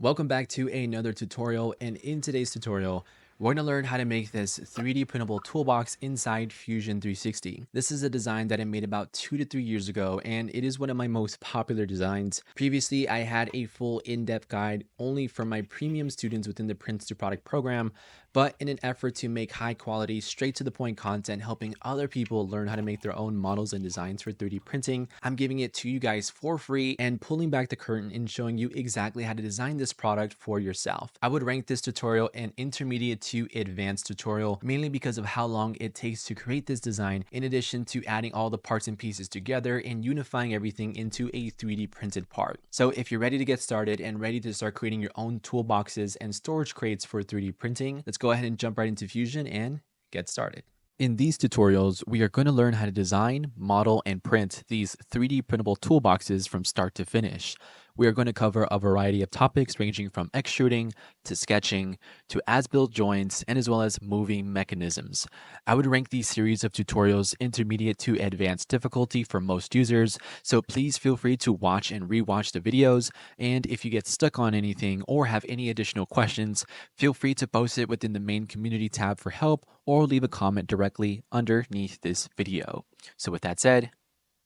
Welcome back to another tutorial, and in today's tutorial, we're going to learn how to make this 3D printable toolbox inside Fusion 360. This is a design that I made about 2 to 3 years ago, and it is one of my most popular designs. Previously, I had a full in-depth guide only for my premium students within the Prince to Product program, but in an effort to make high quality, straight to the point content, helping other people learn how to make their own models and designs for 3D printing, I'm giving it to you guys for free and pulling back the curtain and showing you exactly how to design this product for yourself. I would rank this tutorial an intermediate to advanced tutorial, mainly because of how long it takes to create this design, in addition to adding all the parts and pieces together and unifying everything into a 3D printed part. So if you're ready to get started and ready to start creating your own toolboxes and storage crates for 3D printing, let's go ahead and jump right into Fusion and get started. In these tutorials, we are going to learn how to design, model, and print these 3D printable toolboxes from start to finish. We are going to cover a variety of topics ranging from extruding to sketching to as-built joints and as well as moving mechanisms. I would rank these series of tutorials intermediate to advanced difficulty for most users, so please feel free to watch and rewatch the videos, and if you get stuck on anything or have any additional questions, feel free to post it within the main community tab for help or leave a comment directly underneath this video. So with that said,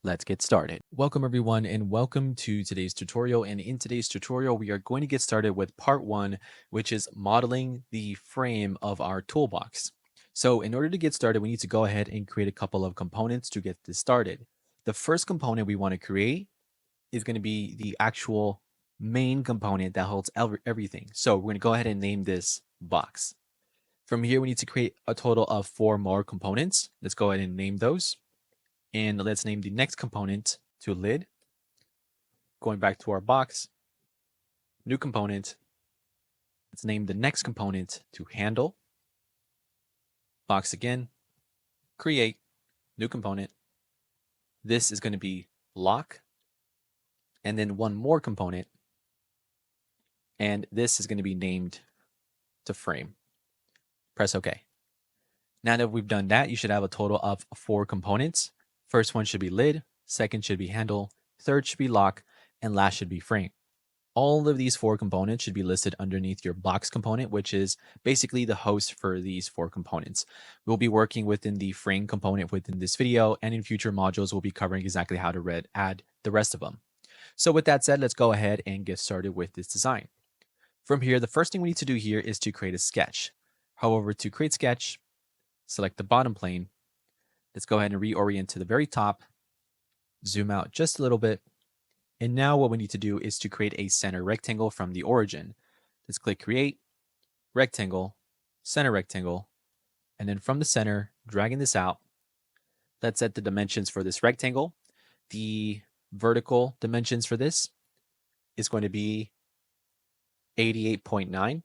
let's get started. Welcome everyone and welcome to today's tutorial. And in today's tutorial, we are going to get started with part one, which is modeling the frame of our toolbox. So in order to get started, we need to go ahead and create a couple of components to get this started. The first component we want to create is going to be the actual main component that holds everything. So we're going to go ahead and name this box. From here, we need to create a total of 4 more components. Let's go ahead and name those. And let's name the next component to lid. Going back to our box, new component. Let's name the next component to handle. Box again, create, new component. This is going to be lock. And then one more component. And this is going to be named to frame. Press OK. Now that we've done that, you should have a total of 4 components. First one should be lid, second should be handle, third should be lock, and last should be frame. All of these 4 components should be listed underneath your box component, which is basically the host for these 4 components. We'll be working within the frame component within this video, and in future modules, we'll be covering exactly how to add the rest of them. So with that said, let's go ahead and get started with this design. From here, the first thing we need to do here is to create a sketch. However, to create sketch, select the bottom plane. Let's go ahead and reorient to the very top, zoom out just a little bit. And now what we need to do is to create a center rectangle from the origin. Let's click create, rectangle, center rectangle, and then from the center, dragging this out, let's set the dimensions for this rectangle. The vertical dimensions for this is going to be 88.9,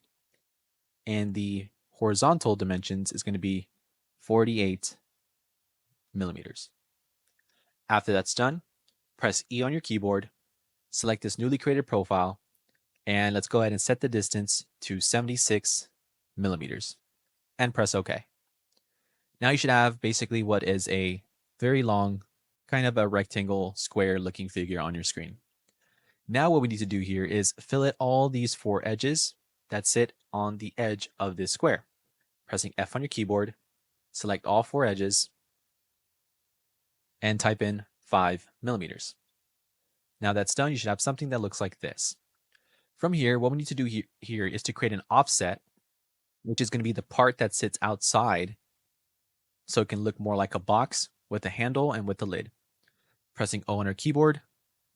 and the horizontal dimensions is going to be 48 millimeters. After that's done, press E on your keyboard, select this newly created profile, and let's go ahead and set the distance to 76 millimeters and press OK. Now you should have basically what is a very long, kind of a rectangle square looking figure on your screen. Now what we need to do here is fillet all these 4 edges that sit on the edge of this square. Pressing F on your keyboard, select all 4 edges, and type in 5 millimeters. Now that's done, you should have something that looks like this. From here, what we need to do here is to create an offset, which is going to be the part that sits outside, so it can look more like a box with a handle and with a lid. Pressing O on our keyboard,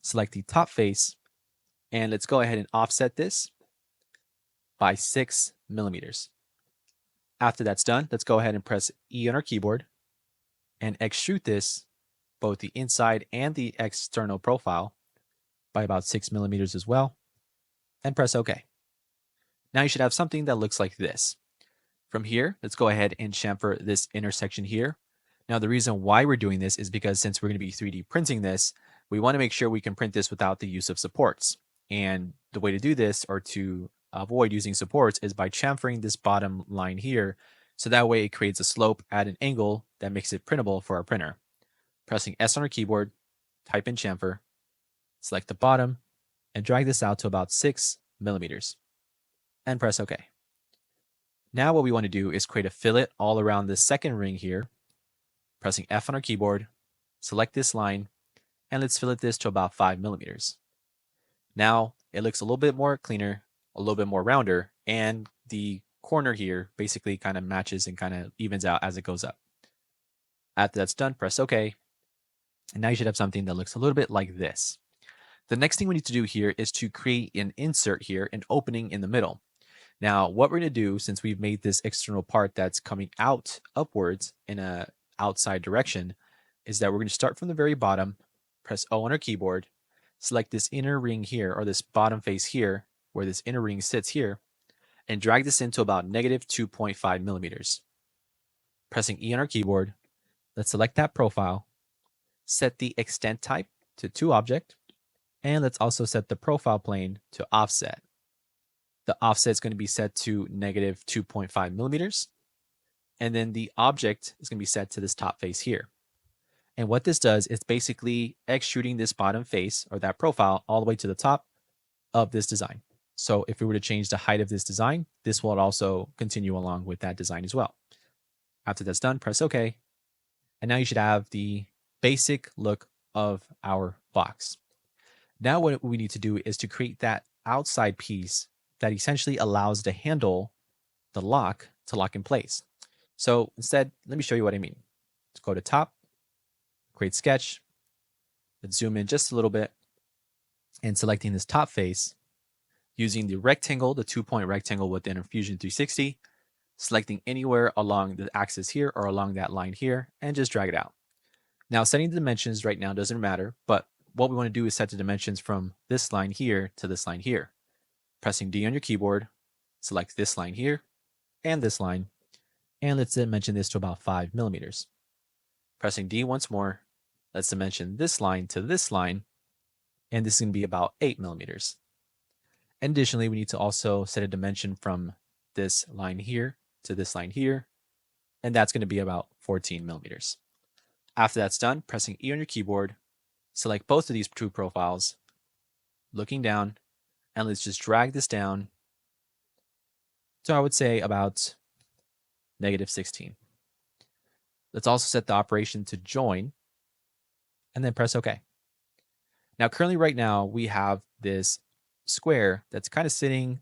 select the top face, and let's go ahead and offset this by 6 millimeters. After that's done, let's go ahead and press E on our keyboard and extrude this, both the inside and the external profile, by about 6 millimeters as well, and press OK. Now you should have something that looks like this. From here, let's go ahead and chamfer this intersection here. Now the reason why we're doing this is because since we're going to be 3D printing this, we want to make sure we can print this without the use of supports. And the way to do this, or to avoid using supports, is by chamfering this bottom line here, so that way it creates a slope at an angle that makes it printable for our printer. Pressing S on our keyboard, type in chamfer, select the bottom, and drag this out to about 6 millimeters. and press OK. Now what we want to do is create a fillet all around this second ring here, pressing F on our keyboard, select this line, and let's fillet this to about 5 millimeters. Now it looks a little bit more cleaner, a little bit more rounder, and the corner here basically kind of matches and kind of evens out as it goes up. After that's done, press OK. And now you should have something that looks a little bit like this. The next thing we need to do here is to create an insert here, an opening in the middle. Now, what we're going to do, since we've made this external part that's coming out upwards in a outside direction, is that we're going to start from the very bottom, press O on our keyboard, select this inner ring here, or this bottom face here, where this inner ring sits here, and drag this into about negative 2.5 millimeters. Pressing E on our keyboard, let's select that profile, set the extent type to to object, and let's also set the profile plane to offset. The offset is going to be set to negative 2.5 millimeters. And then the object is going to be set to this top face here. And what this does is basically extruding this bottom face or that profile all the way to the top of this design. So if we were to change the height of this design, this will also continue along with that design as well. After that's done, press OK. And now you should have the basic look of our box. Now what we need to do is to create that outside piece that essentially allows the handle, the lock, to lock in place. So instead, let me show you what I mean. Let's go to top, create sketch, let's zoom in just a little bit, and selecting this top face, using the rectangle, the 2-point rectangle within Fusion 360, selecting anywhere along the axis here or along that line here, and just drag it out. Now setting the dimensions right now doesn't matter, but what we want to do is set the dimensions from this line here to this line here. Pressing D on your keyboard, select this line here and this line, and let's dimension this to about 5 millimeters. Pressing D once more, let's dimension this line to this line, and this is going to be about 8 millimeters. And additionally, we need to also set a dimension from this line here to this line here, and that's going to be about 14 millimeters. After that's done, pressing E on your keyboard, select both of these two profiles, looking down, and let's just drag this down to, I would say, about negative 16. Let's also set the operation to join, and then press OK. Now, currently right now, we have this square that's kind of sitting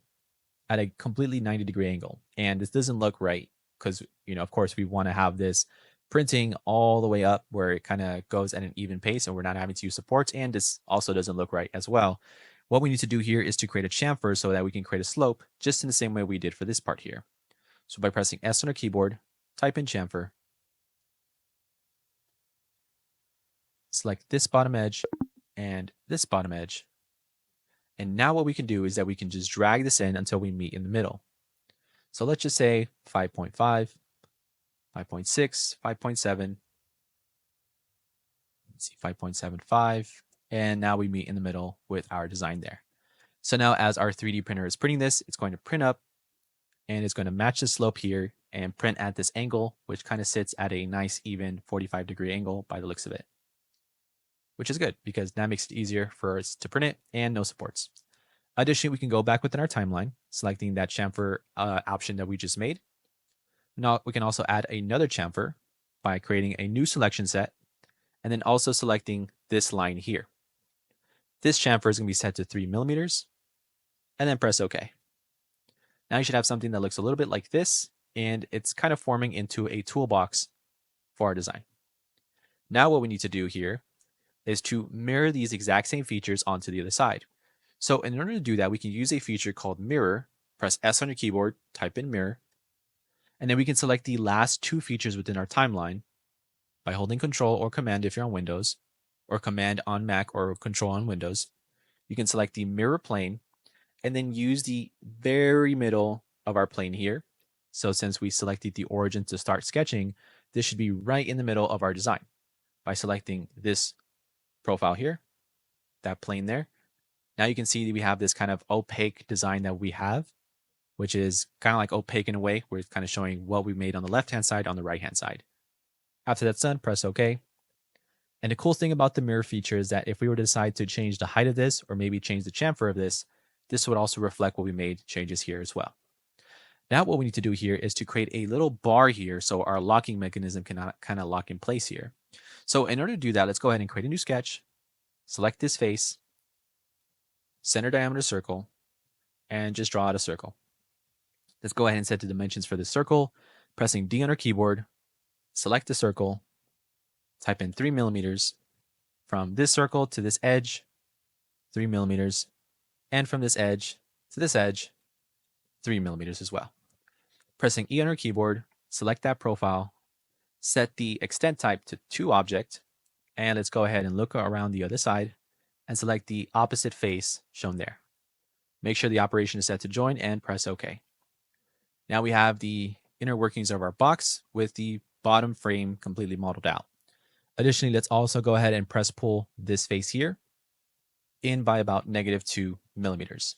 at a completely 90-degree angle, and this doesn't look right because, of course, we want to have this printing all the way up where it kind of goes at an even pace and we're not having to use supports, and this also doesn't look right as well. What we need to do here is to create a chamfer so that we can create a slope just in the same way we did for this part here. So by pressing S on our keyboard, type in chamfer, select this bottom edge and this bottom edge. And now what we can do is that we can just drag this in until we meet in the middle. So let's just say 5.5, 5.6, 5.7, let's see, 5.75, and now we meet in the middle with our design there. So now as our 3D printer is printing this, it's going to print up and it's going to match the slope here and print at this angle, which kind of sits at a nice even 45-degree angle by the looks of it, which is good because that makes it easier for us to print it and no supports. Additionally, we can go back within our timeline, selecting that chamfer option that we just made. Now we can also add another chamfer by creating a new selection set and then also selecting this line here. This chamfer is going to be set to 3 millimeters and then press OK. Now you should have something that looks a little bit like this, and it's kind of forming into a toolbox for our design. Now what we need to do here is to mirror these exact same features onto the other side. So in order to do that, we can use a feature called mirror. Press S on your keyboard, type in mirror, and then we can select the last two features within our timeline by holding Control or Command if you're on Windows, or Command on Mac or Control on Windows. You can select the mirror plane and then use the very middle of our plane here. So since we selected the origin to start sketching, this should be right in the middle of our design. By selecting this profile here, that plane there, now you can see that we have this kind of opaque design that we have, which is kind of like opaque in a way, where it's kind of showing what we made on the left-hand side on the right-hand side. After that's done, press OK. And the cool thing about the mirror feature is that if we were to decide to change the height of this or maybe change the chamfer of this, This would also reflect what we made changes here as well. Now what we need to do here is to create a little bar here so our locking mechanism can kind of lock in place here. So in order to do that, let's go ahead and create a new sketch, select this face, center diameter circle, and just draw out a circle. Let's go ahead and set the dimensions for this circle, pressing D on our keyboard, select the circle, type in 3 millimeters, from this circle to this edge, 3 millimeters, and from this edge to this edge, 3 millimeters as well. Pressing E on our keyboard, select that profile, set the extent type to to object, and let's go ahead and look around the other side and select the opposite face shown there. Make sure the operation is set to join and press OK. Now we have the inner workings of our box with the bottom frame completely modeled out. Additionally, let's also go ahead and press pull this face here in by about -2 millimeters.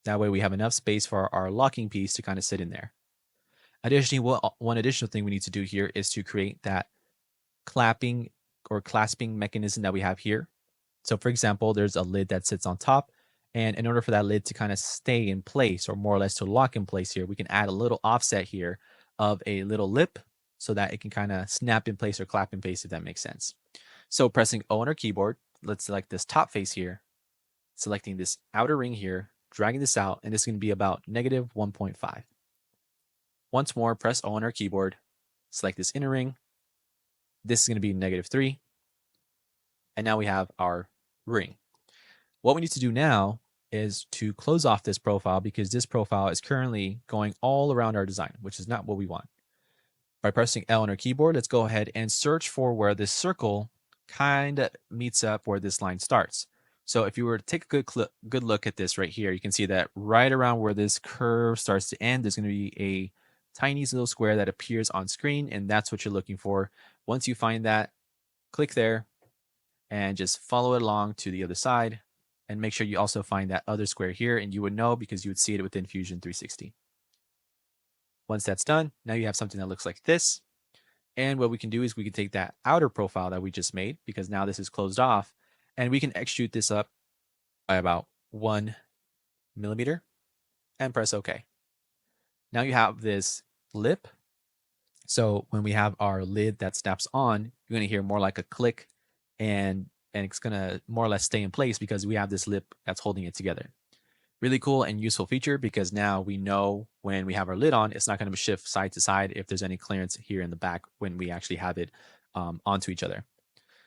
That way we have enough space for our locking piece to kind of sit in there. Additionally, one additional thing we need to do here is to create that clapping or clasping mechanism that we have here. So for example, there's a lid that sits on top, and in order for that lid to kind of stay in place, or more or less to lock in place here, we can add a little offset here of a little lip so that it can kind of snap in place or clap in place, if that makes sense. So pressing O on our keyboard, let's select this top face here, selecting this outer ring here, dragging this out, and this is going to be about -1.5. Once more, press O on our keyboard, select this inner ring. This is going to be -3. And now we have our ring. What we need to do now is to close off this profile, because this profile is currently going all around our design, which is not what we want. By pressing L on our keyboard, let's go ahead and search for where this circle kind of meets up where this line starts. So if you were to take a good look at this right here, you can see that right around where this curve starts to end, there's going to be a tiny little square that appears on screen, and that's what you're looking for. Once you find that, click there and just follow it along to the other side, and make sure you also find that other square here, and you would know because you would see it within Fusion 360. Once that's done, now you have something that looks like this. And what we can do is we can take that outer profile that we just made, because now this is closed off, and we can extrude this up by about 1 millimeter and press OK. Now you have this lip. So when we have our lid that snaps on, you're going to hear more like a click, and it's going to more or less stay in place because we have this lip that's holding it together. Really cool and useful feature, because now we know when we have our lid on, it's not going to shift side to side if there's any clearance here in the back when we actually have it onto each other.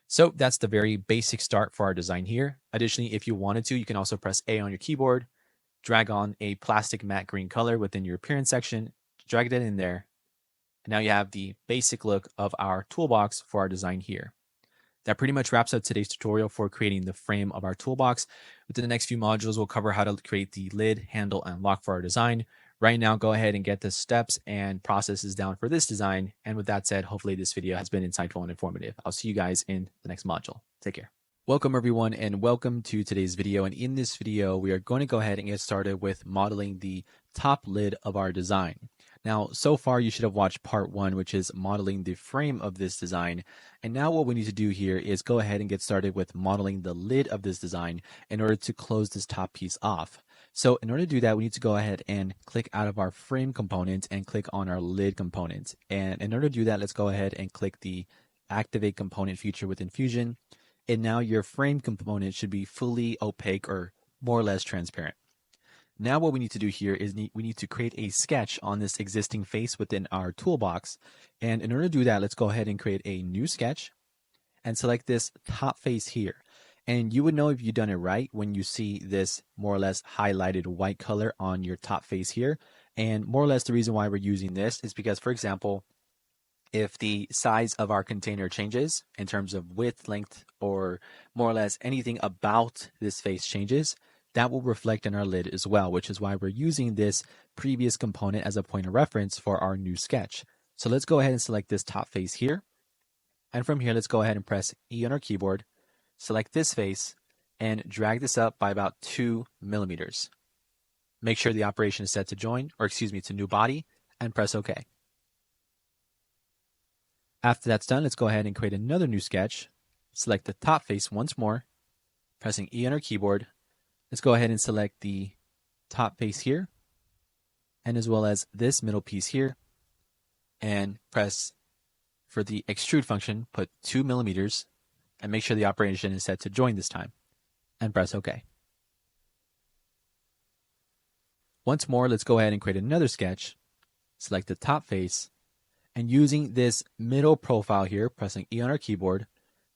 So that's the very basic start for our design here. Additionally, if you wanted to, you can also press A on your keyboard, drag on a plastic matte green color within your appearance section, drag it in there, and now you have the basic look of our toolbox for our design here. That pretty much wraps up today's tutorial for creating the frame of our toolbox. Within the next few modules, we'll cover how to create the lid, handle, and lock for our design. Right now, go ahead and get the steps and processes down for this design. And with that said, hopefully this video has been insightful and informative. I'll see you guys in the next module. Take care. Welcome everyone, and welcome to today's video. And in this video, we are going to go ahead and get started with modeling the top lid of our design. Now, so far you should have watched part 1, which is modeling the frame of this design. And now what we need to do here is go ahead and get started with modeling the lid of this design in order to close this top piece off. So in order to do that, we need to go ahead and click out of our frame component and click on our lid component. And in order to do that, let's go ahead and click the activate component feature within Fusion. And now your frame component should be fully opaque, or more or less transparent. Now what we need to do here is we need to create a sketch on this existing face within our toolbox. And in order to do that, let's go ahead and create a new sketch and select this top face here. And you would know if you've done it right when you see this more or less highlighted white color on your top face here. And more or less the reason why we're using this is because, for example, if the size of our container changes in terms of width, length, or more or less anything about this face changes, that will reflect in our lid as well, which is why we're using this previous component as a point of reference for our new sketch. So let's go ahead and select this top face here. And from here, let's go ahead and press E on our keyboard, select this face, and drag this up by about 2 millimeters. Make sure the operation is set to join, or excuse me, to new body, and press OK. After that's done, let's go ahead and create another new sketch. Select the top face once more, pressing E on our keyboard. Let's go ahead and select the top face here, and as well as this middle piece here, and press for the extrude function, put 2 millimeters, and make sure the operation is set to join this time, and press OK. Once more, let's go ahead and create another sketch. Select the top face, and using this middle profile here, pressing E on our keyboard,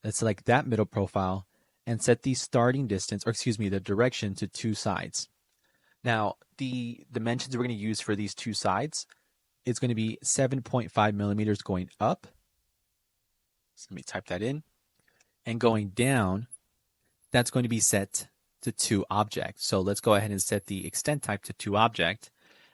let's select that middle profile and set the starting distance, or excuse me, the direction to 2 sides. Now, the dimensions we're going to use for these 2 sides is going to be 7.5 millimeters going up. So let me type that in. And going down, that's going to be set to 2 object. So let's go ahead and set the extent type to 2 object.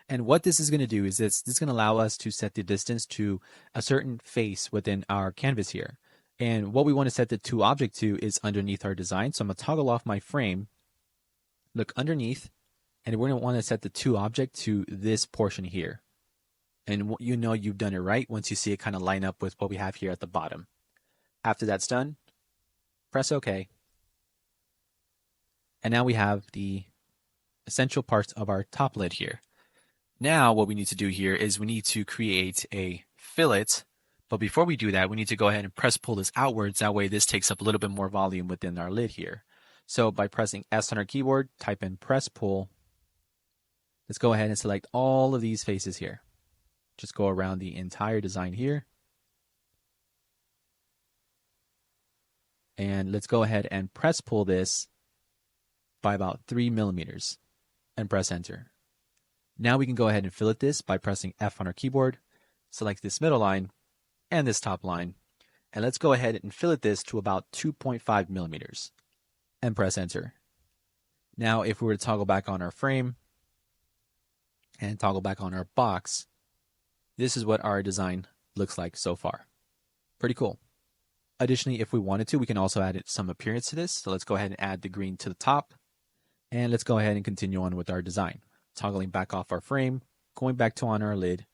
And what this is going to do is this is going to allow us to set the distance to a certain face within our canvas here. And what we want to set the 2 object to is underneath our design. So I'm going to toggle off my frame, look underneath, and we're going to want to set the 2 object to this portion here. And you know you've done it right once you see it kind of line up with what we have here at the bottom. After that's done, press OK. And now we have the essential parts of our top lid here. Now what we need to do here is we need to create a fillet. But before we do that, we need to go ahead and press pull this outwards. That way this takes up a little bit more volume within our lid here. So by pressing S on our keyboard, type in press pull. Let's go ahead and select all of these faces here. Just go around the entire design here. And let's go ahead and press pull this by about 3 millimeters and press enter. Now we can go ahead and fillet this by pressing F on our keyboard, select this middle line and this top line, and let's go ahead and fillet this to about 2.5 millimeters and press enter. Now if we were to toggle back on our frame and toggle back on our box, this is what our design looks like so far. Pretty cool. Additionally, if we wanted to, we can also add some appearance to this. So let's go ahead and add the green to the top. And let's go ahead and continue on with our design. Toggling back off our frame, going back to on our lid.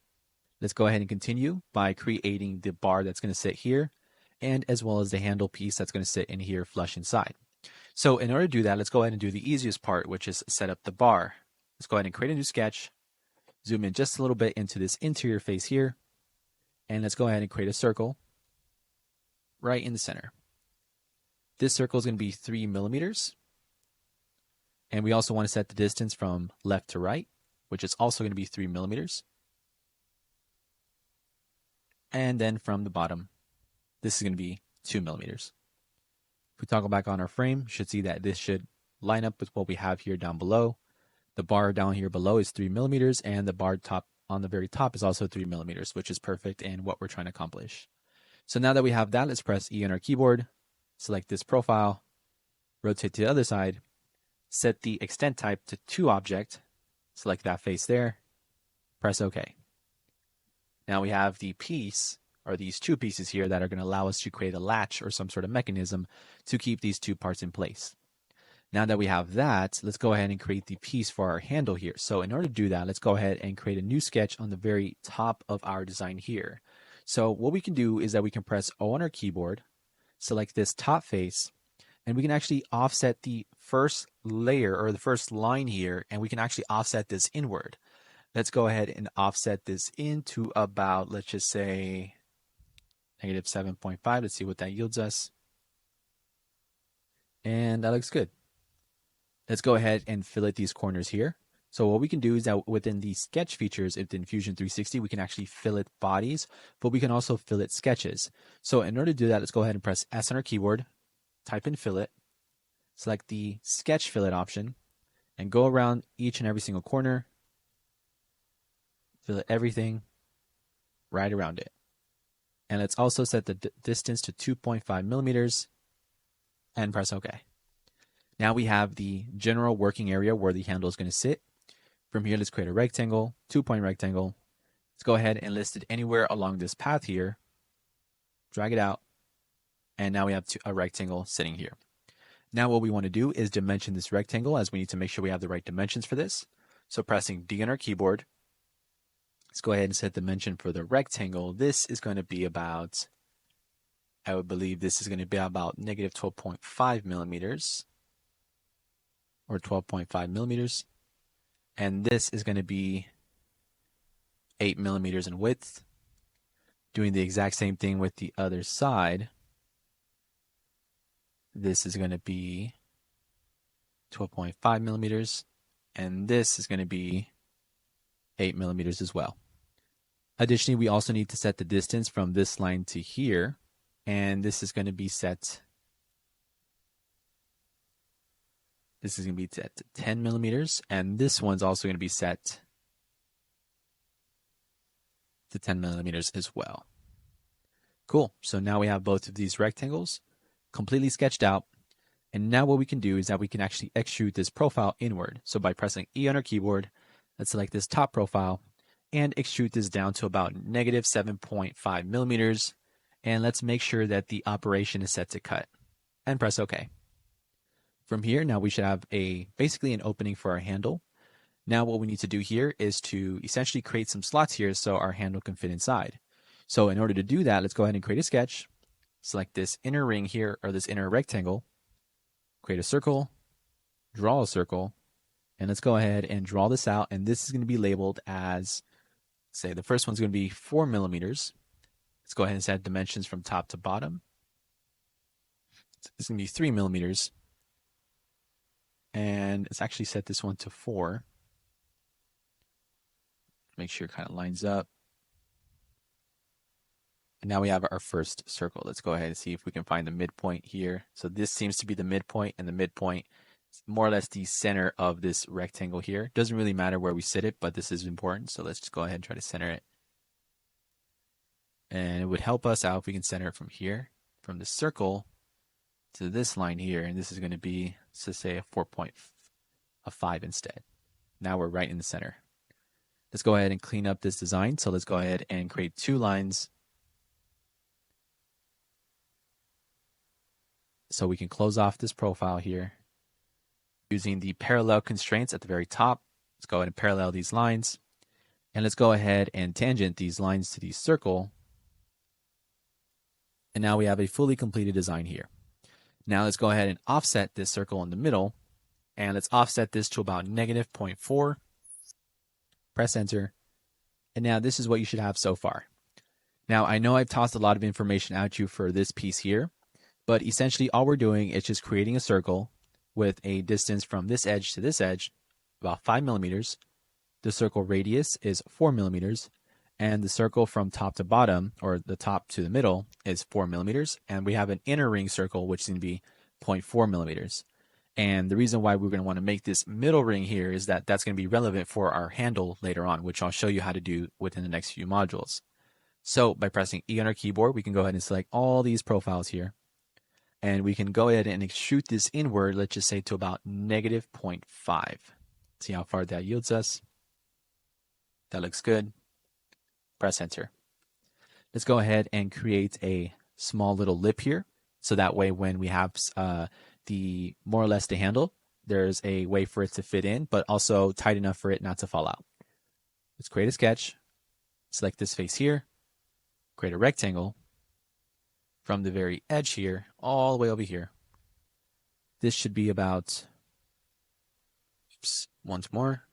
Let's go ahead and continue by creating the bar that's going to sit here, and as well as the handle piece that's going to sit in here flush inside. So in order to do that, let's go ahead and do the easiest part, which is set up the bar. Let's go ahead and create a new sketch. Zoom in just a little bit into this interior face here. And let's go ahead and create a circle right in the center. This circle is going to be 3 millimeters. And we also want to set the distance from left to right, which is also going to be 3 millimeters. And then from the bottom, this is going to be 2 millimeters. If we toggle back on our frame, you should see that this should line up with what we have here down below. The bar down here below is 3 millimeters, and the bar top on the very top is also 3 millimeters, which is perfect in what we're trying to accomplish. So now that we have that, let's press E on our keyboard, select this profile, rotate to the other side, set the extent type to 2 object, select that face there, press OK. Now we have the piece, or these 2 pieces here, that are going to allow us to create a latch or some sort of mechanism to keep these 2 parts in place. Now that we have that, let's go ahead and create the piece for our handle here. So in order to do that, let's go ahead and create a new sketch on the very top of our design here. So what we can do is that we can press O on our keyboard, select this top face, and we can actually offset the first layer or the first line here, and we can actually offset this inward. Let's go ahead and offset this into about, let's just say, negative 7.5. Let's see what that yields us. And that looks good. Let's go ahead and fillet these corners here. So what we can do is that within the sketch features within Fusion 360, we can actually fillet bodies, but we can also fillet sketches. So in order to do that, let's go ahead and press S on our keyboard, type in fillet, select the sketch fillet option, and go around each and every single corner, fillet everything right around it. And let's also set the distance to 2.5 millimeters and press OK. Now we have the general working area where the handle is going to sit. From here, let's create a rectangle, 2-point rectangle. Let's go ahead and list it anywhere along this path here. Drag it out. And now we have a rectangle sitting here. Now what we want to do is dimension this rectangle, as we need to make sure we have the right dimensions for this. So pressing D on our keyboard, let's go ahead and set dimension for the rectangle. This is going to be about, I would believe this is going to be about negative 12.5 millimeters. Or 12.5 millimeters. and this is going to be 8 millimeters in width. Doing the exact same thing with the other side. This is going to be 12.5 millimeters, and this is going to be 8 millimeters as well. Additionally, we also need to set the distance from this line to here, and this is going to be set. This is going to be set to 10 millimeters, and this one's also going to be set to 10 millimeters as well. Cool. So now we have both of these rectangles completely sketched out. And now what we can do is that we can actually extrude this profile inward. So by pressing E on our keyboard, let's select this top profile and extrude this down to about negative 7.5 millimeters. And let's make sure that the operation is set to cut and press OK. From here, now we should have basically an opening for our handle. Now what we need to do here is to essentially create some slots here so our handle can fit inside. So in order to do that, let's go ahead and create a sketch. Select this inner ring here, or this inner rectangle. Create a circle, draw a circle, and let's go ahead and draw this out. And this is going to be labeled as, say, the first one's going to be 4 millimeters. Let's go ahead and set dimensions from top to bottom. It's going to be 3 millimeters. And let's actually set this one to 4. Make sure it kind of lines up. And now we have our first circle. Let's go ahead and see if we can find the midpoint here. So this seems to be the midpoint, and the midpoint is more or less the center of this rectangle here. Doesn't really matter where we sit it, but this is important. So let's just go ahead and try to center it. And it would help us out if we can center it from here, from the circle to this line here. And this is going to be, let's say, a 4.5 instead. Now we're right in the center. Let's go ahead and clean up this design. So let's go ahead and create 2 lines. So we can close off this profile here using the parallel constraints at the very top. Let's go ahead and parallel these lines. And let's go ahead and tangent these lines to the circle. And now we have a fully completed design here. Now let's go ahead and offset this circle in the middle. And let's offset this to about negative 0.4. Press enter. And now this is what you should have so far. Now I know I've tossed a lot of information at you for this piece here. But essentially all we're doing is just creating a circle with a distance from this edge to this edge, about 5 millimeters. The circle radius is 4 millimeters. And the circle from top to bottom, or the top to the middle, is 4 millimeters. And we have an inner ring circle, which is going to be 0.4 millimeters. And the reason why we're going to want to make this middle ring here is that that's going to be relevant for our handle later on, which I'll show you how to do within the next few modules. So by pressing E on our keyboard, we can go ahead and select all these profiles here. And we can go ahead and extrude this inward, let's just say to about negative 0.5. See how far that yields us. That looks good. Press enter. Let's go ahead and create a small little lip here. So that way when we have the more or less the handle, there's a way for it to fit in, but also tight enough for it not to fall out. Let's create a sketch. Select this face here. Create a rectangle. From the very edge here, all the way over here. This should be about, once more.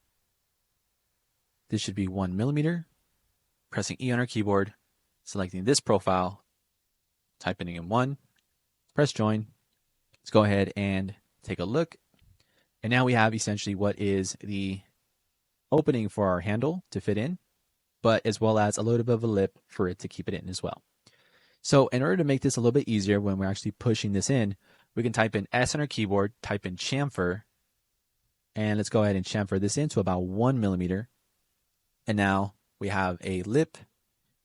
This should be 1 millimeter. Pressing E on our keyboard, selecting this profile, typing in 1, press join. Let's go ahead and take a look. And now we have essentially what is the opening for our handle to fit in, but as well as a little bit of a lip for it to keep it in as well. So in order to make this a little bit easier when we're actually pushing this in, we can type in S on our keyboard, type in chamfer, and let's go ahead and chamfer this into about 1 millimeter. And now we have a lip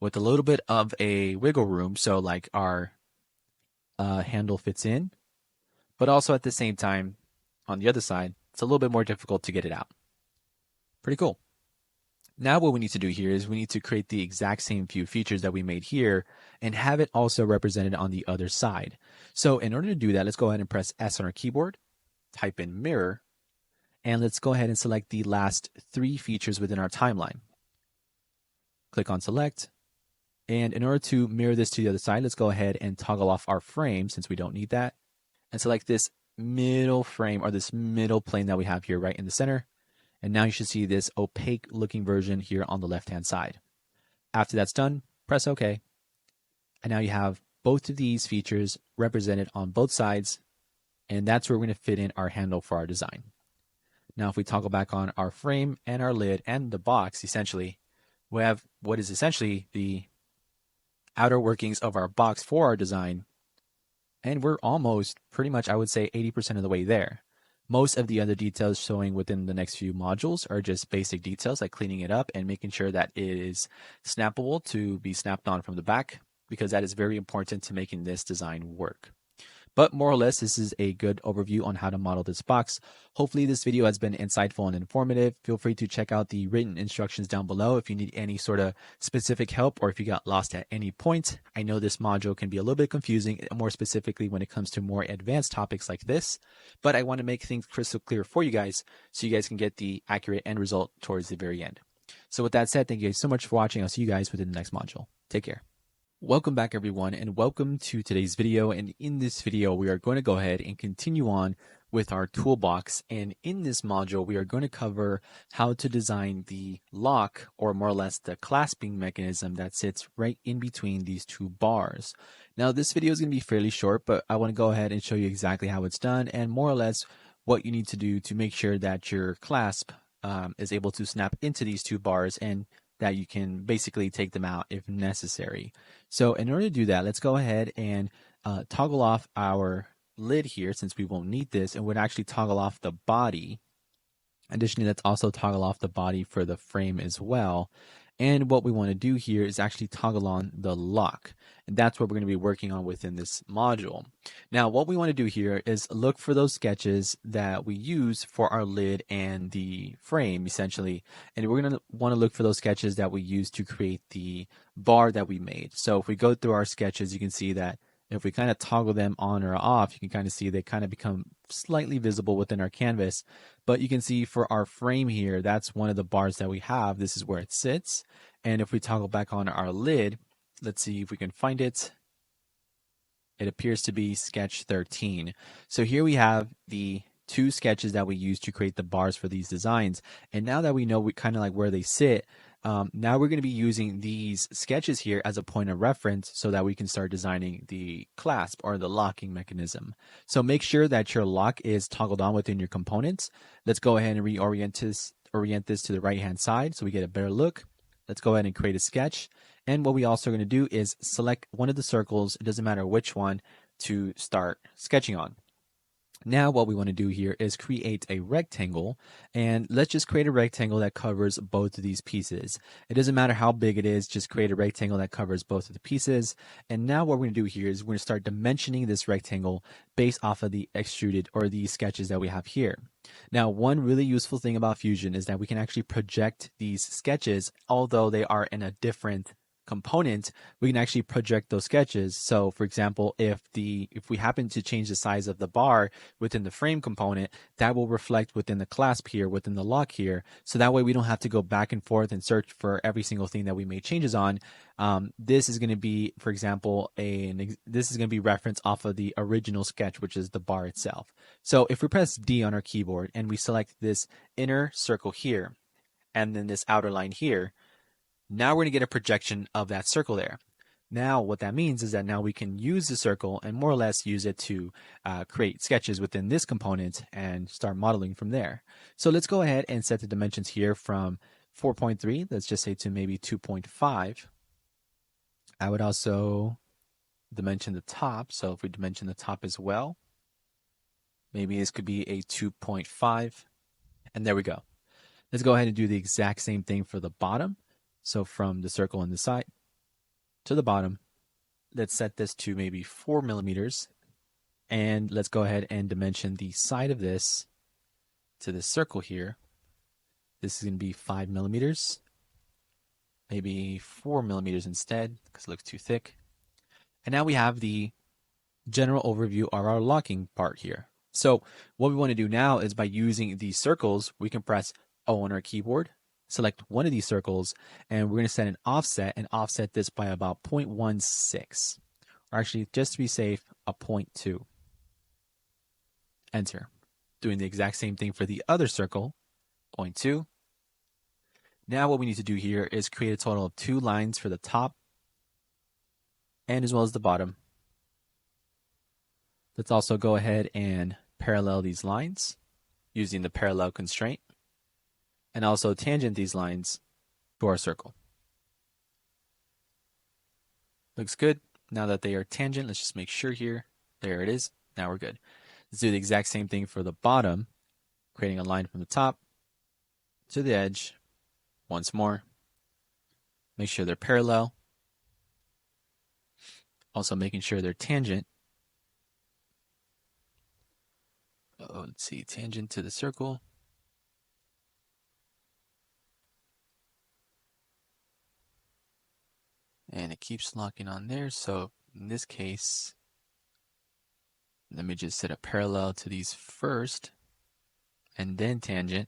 with a little bit of a wiggle room, so like our handle fits in, but also at the same time, on the other side, it's a little bit more difficult to get it out. Pretty cool. Now what we need to do here is we need to create the exact same few features that we made here and have it also represented on the other side. So in order to do that, let's go ahead and press S on our keyboard, type in mirror, and let's go ahead and select the last 3 features within our timeline. Click on select. And in order to mirror this to the other side, let's go ahead and toggle off our frame since we don't need that. And select this middle frame or this middle plane that we have here right in the center. And now you should see this opaque looking version here on the left-hand side. After that's done, press OK. And now you have both of these features represented on both sides. And that's where we're going to fit in our handle for our design. Now, if we toggle back on our frame and our lid and the box, essentially, we have what is essentially the outer workings of our box for our design. And we're almost pretty much, I would say, 80% of the way there. Most of the other details showing within the next few modules are just basic details like cleaning it up and making sure that it is snappable to be snapped on from the back, because that is very important to making this design work. But more or less, this is a good overview on how to model this box. Hopefully this video has been insightful and informative. Feel free to check out the written instructions down below if you need any sort of specific help or if you got lost at any point. I know this module can be a little bit confusing, more specifically when it comes to more advanced topics like this, but I want to make things crystal clear for you guys so you guys can get the accurate end result towards the very end. So with that said, thank you guys so much for watching. I'll see you guys within the next module. Take care. Welcome back everyone, and welcome to today's video. And in this video we are going to go ahead and continue on with our toolbox, and in this module we are going to cover how to design the lock, or more or less the clasping mechanism that sits right in between these two bars. Now this video is going to be fairly short, but I want to go ahead and show you exactly how it's done and more or less what you need to do to make sure that your clasp is able to snap into these two bars and that you can basically take them out if necessary. So in order to do that, let's go ahead and toggle off our lid here, since we won't need this, and would actually toggle off the body. Additionally, let's also toggle off the body for the frame as well. And what we want to do here is actually toggle on the lock. And that's what we're going to be working on within this module. Now, what we want to do here is look for those sketches that we use for our lid and the frame, essentially. And we're going to want to look for those sketches that we use to create the bar that we made. So if we go through our sketches, you can see that if we kind of toggle them on or off, you can kind of see they kind of become slightly visible within our canvas. But you can see for our frame here, that's one of the bars that we have. This is where it sits. And if we toggle back on our lid, let's see if we can find it. It appears to be sketch 13. So here we have the two sketches that we use to create the bars for these designs. And now that we know kind of like where they sit, now we're going to be using these sketches here as a point of reference so that we can start designing the clasp or the locking mechanism. So make sure that your lock is toggled on within your components. Let's go ahead and orient this to the right hand side so we get a better look. Let's go ahead and create a sketch. And what we also are going to do is select one of the circles, it doesn't matter which one, to start sketching on. Now what we want to do here is create a rectangle, and let's just create a rectangle that covers both of these pieces. It doesn't matter how big it is, just create a rectangle that covers both of the pieces. And now what we're going to do here is we're going to start dimensioning this rectangle based off of the extruded or the sketches that we have here. Now, one really useful thing about Fusion is that we can actually project these sketches, although they are in a different component, we can actually project those sketches. So for example, if we happen to change the size of the bar within the frame component, that will reflect within the clasp here, within the lock here. So that way we don't have to go back and forth and search for every single thing that we made changes on. This is going to be, for example, this is going to be referenced off of the original sketch, which is the bar itself. So if we press D on our keyboard and we select this inner circle here, and then this outer line here, now we're going to get a projection of that circle there. Now what that means is that now we can use the circle and more or less use it to create sketches within this component and start modeling from there. So let's go ahead and set the dimensions here from 4.3, let's just say, to maybe 2.5. I would also dimension the top. So if we dimension the top as well, maybe this could be a 2.5. And there we go. Let's go ahead and do the exact same thing for the bottom. So from the circle on the side to the bottom, let's set this to maybe 4 millimeters. And let's go ahead and dimension the side of this to this circle here. This is going to be 5 millimeters, maybe 4 millimeters instead, because it looks too thick. And now we have the general overview of our locking part here. So what we want to do now is, by using these circles, we can press O on our keyboard, select one of these circles, and we're going to set an offset and offset this by about 0.16, or actually, just to be safe, a 0.2. Enter. Doing the exact same thing for the other circle. 0.2. Now what we need to do here is create a total of 2 lines for the top and as well as the bottom. Let's also go ahead and parallel these lines using the parallel constraint and also tangent these lines to our circle. Looks good. Now that they are tangent, let's just make sure here. There it is. Now we're good. Let's do the exact same thing for the bottom, creating a line from the top to the edge. Once more. Make sure they're parallel. Also making sure they're tangent. Let's see, tangent to the circle. And it keeps locking on there. So in this case, let me just set a parallel to these first and then tangent.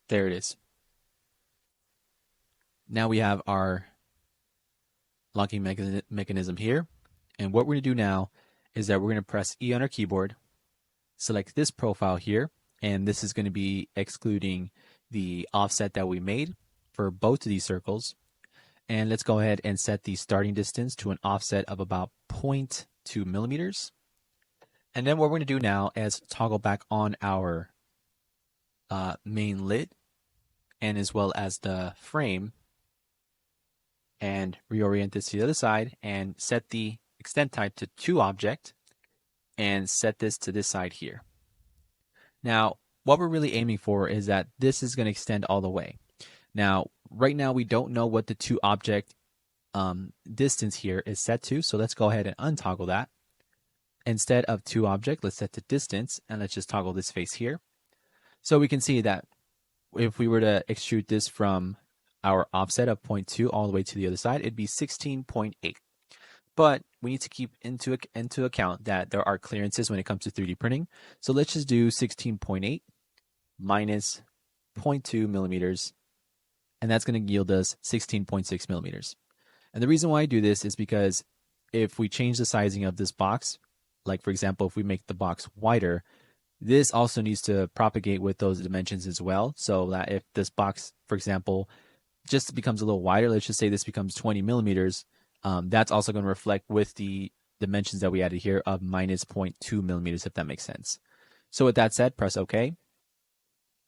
There it is. Now we have our locking mechanism here. And what we're going to do now is that we're going to press E on our keyboard, select this profile here, and this is going to be excluding the offset that we made for both of these circles. And let's go ahead and set the starting distance to an offset of about 0.2 millimeters. And then what we're going to do now is toggle back on our main lid and as well as the frame and reorient this to the other side and set the extent type to to object and set this to this side here. Now, what we're really aiming for is that this is going to extend all the way. Now, right now we don't know what the to object distance here is set to, so let's go ahead and untoggle that. Instead of to object, let's set to distance, and let's just toggle this face here. So we can see that if we were to extrude this from our offset of 0.2 all the way to the other side, it'd be 16.8. But we need to keep into account that there are clearances when it comes to 3D printing. So let's just do 16.8 minus 0.2 millimeters, and that's going to yield us 16.6 millimeters. And the reason why I do this is because if we change the sizing of this box, like for example, if we make the box wider, this also needs to propagate with those dimensions as well. So that if this box, for example, just becomes a little wider, let's just say this becomes 20 millimeters, that's also going to reflect with the dimensions that we added here of minus 0.2 millimeters, if that makes sense. So with that said, press OK.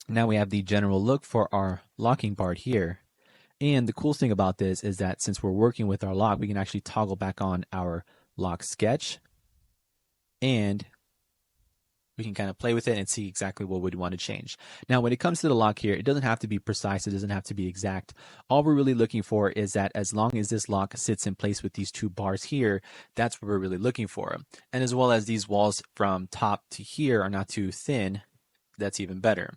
Now we have the general look for our locking part here. And the cool thing about this is that since we're working with our lock, we can actually toggle back on our lock sketch. And we can kind of play with it and see exactly what we'd want to change. Now, when it comes to the lock here, it doesn't have to be precise. It doesn't have to be exact. All we're really looking for is that as long as this lock sits in place with these two bars here, that's what we're really looking for. And as well as these walls from top to here are not too thin, that's even better.